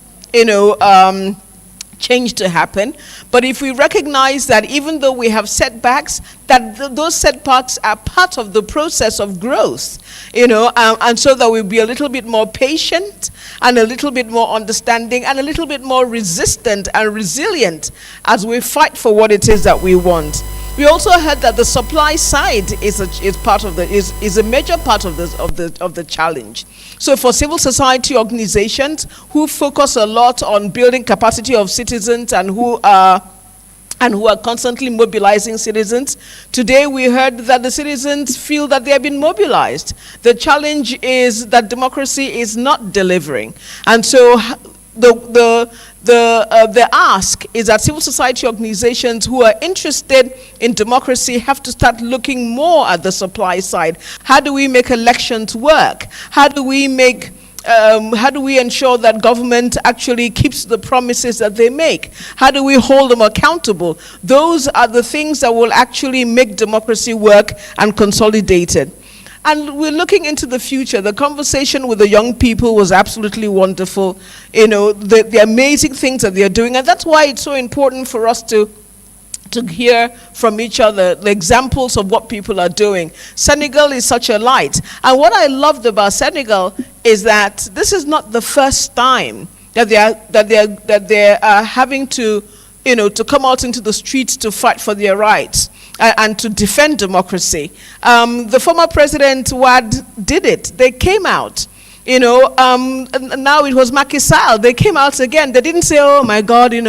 S4: change to happen, but if we recognize that even though we have setbacks, that those setbacks are part of the process of growth, and so that we'll be a little bit more patient and a little bit more understanding and a little bit more resistant and resilient as we fight for what it is that we want. We also heard that the supply side is a major part of the challenge. So for civil society organizations who focus a lot on building capacity of citizens and who are constantly mobilizing citizens, today we heard that the citizens feel that they have been mobilized. The challenge is that democracy is not delivering. And so the ask is that civil society organizations who are interested in democracy have to start looking more at the supply side. How do we make elections work? How do we ensure that government actually keeps the promises that they make? How do we hold them accountable? Those are the things that will actually make democracy work and consolidate it. And we're looking into the future. The conversation with the young people was absolutely wonderful. The amazing things that they're doing. And that's why it's so important for us to hear from each other, the examples of what people are doing. Senegal is such a light. And what I loved about Senegal is that this is not the first time that they are having to to come out into the streets to fight for their rights and to defend democracy. The former President Wad did it. They came out. And now it was Macky Sall. They came out again. They didn't say, oh my God, it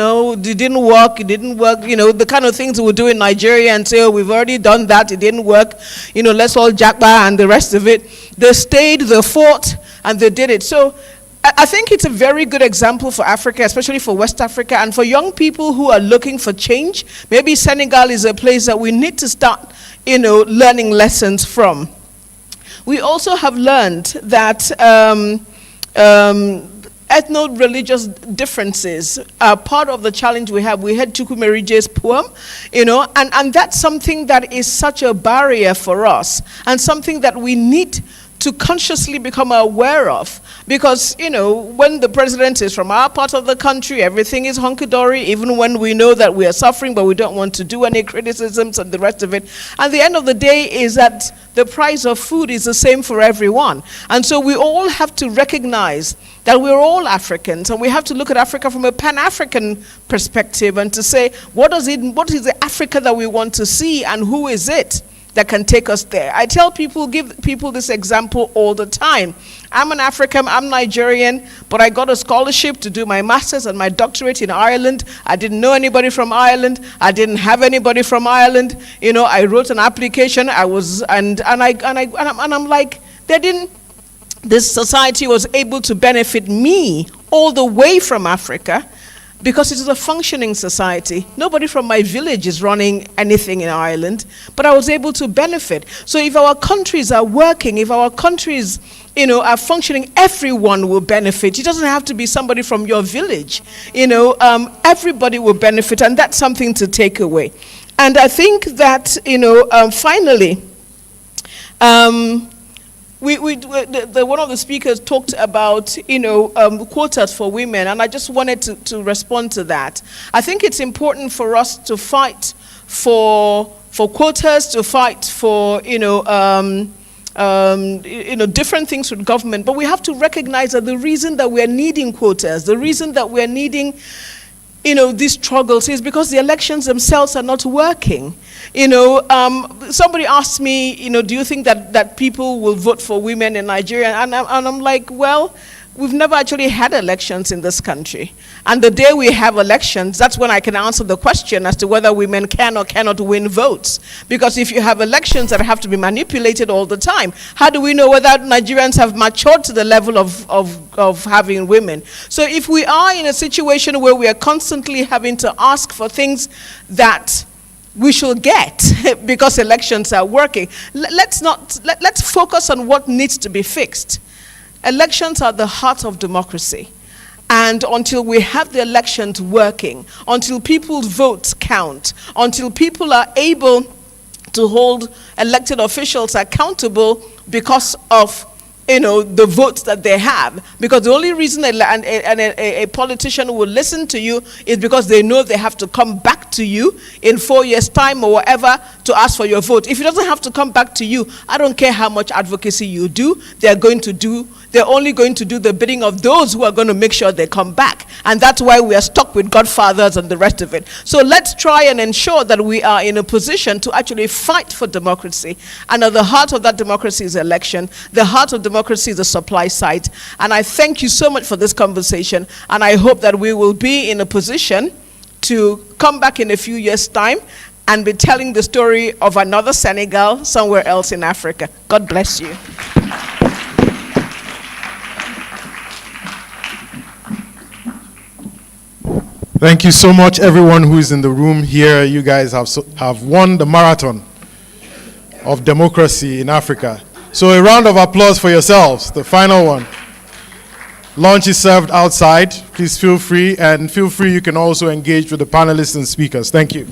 S4: didn't work, the kind of things we do in Nigeria and say, oh, we've already done that, it didn't work, let's all jackba and the rest of it. They stayed, they fought, and they did it. So I think it's a very good example for Africa, especially for West Africa, and for young people who are looking for change. Maybe Senegal is a place that we need to start, learning lessons from. We also have learned that ethno-religious differences are part of the challenge we have. We heard Chukwumerije's poem, and that's something that is such a barrier for us, and something that we need to consciously become aware of. Because, when the president is from our part of the country, everything is hunky-dory, even when we know that we are suffering, but we don't want to do any criticisms and the rest of it. And the end of the day is that the price of food is the same for everyone. And so we all have to recognize that we're all Africans, and we have to look at Africa from a Pan-African perspective and to say, what is the Africa that we want to see, and who is it that can take us there? I tell people, give people this example all the time. I'm an African, I'm Nigerian, but I got a scholarship to do my master's and my doctorate in Ireland. I didn't know anybody from Ireland. I didn't have anybody from Ireland. I wrote an application. I'm like, this society was able to benefit me all the way from Africa, because it is a functioning society. Nobody from my village is running anything in Ireland, but I was able to benefit. So if our countries are working, if our countries, are functioning, everyone will benefit. It doesn't have to be somebody from your village. Everybody will benefit, and that's something to take away. And I think that, finally, one of the speakers talked about, quotas for women, and I just wanted to respond to that. I think it's important for us to fight for quotas, to fight for, different things with government, but we have to recognize that the reason that we're needing quotas, the reason that we're needing these struggles is because the elections themselves are not working. Somebody asked me, do you think that people will vote for women in Nigeria? And I'm like, well, we've never actually had elections in this country. And the day we have elections, that's when I can answer the question as to whether women can or cannot win votes. Because if you have elections that have to be manipulated all the time, how do we know whether Nigerians have matured to the level of having women? So if we are in a situation where we are constantly having to ask for things that we should get because elections are working, let's focus on what needs to be fixed. Elections are the heart of democracy. And until we have the elections working, until people's votes count, until people are able to hold elected officials accountable because of the votes that they have, because the only reason a politician will listen to you is because they know they have to come back to you in 4 years' time or whatever to ask for your vote. If he doesn't have to come back to you, I don't care how much advocacy you do, they're only going to do the bidding of those who are going to make sure they come back. And that's why we are stuck with godfathers and the rest of it. So let's try and ensure that we are in a position to actually fight for democracy. And at the heart of that democracy is election. The heart of democracy is the supply side. And I thank you so much for this conversation. And I hope that we will be in a position to come back in a few years' time and be telling the story of another Senegal somewhere else in Africa. God bless you.
S10: Thank you so much, everyone who is in the room here. You guys have won the marathon of democracy in Africa. So a round of applause for yourselves, the final one. Lunch is served outside. Please feel free, and feel free, you can also engage with the panelists and speakers. Thank you.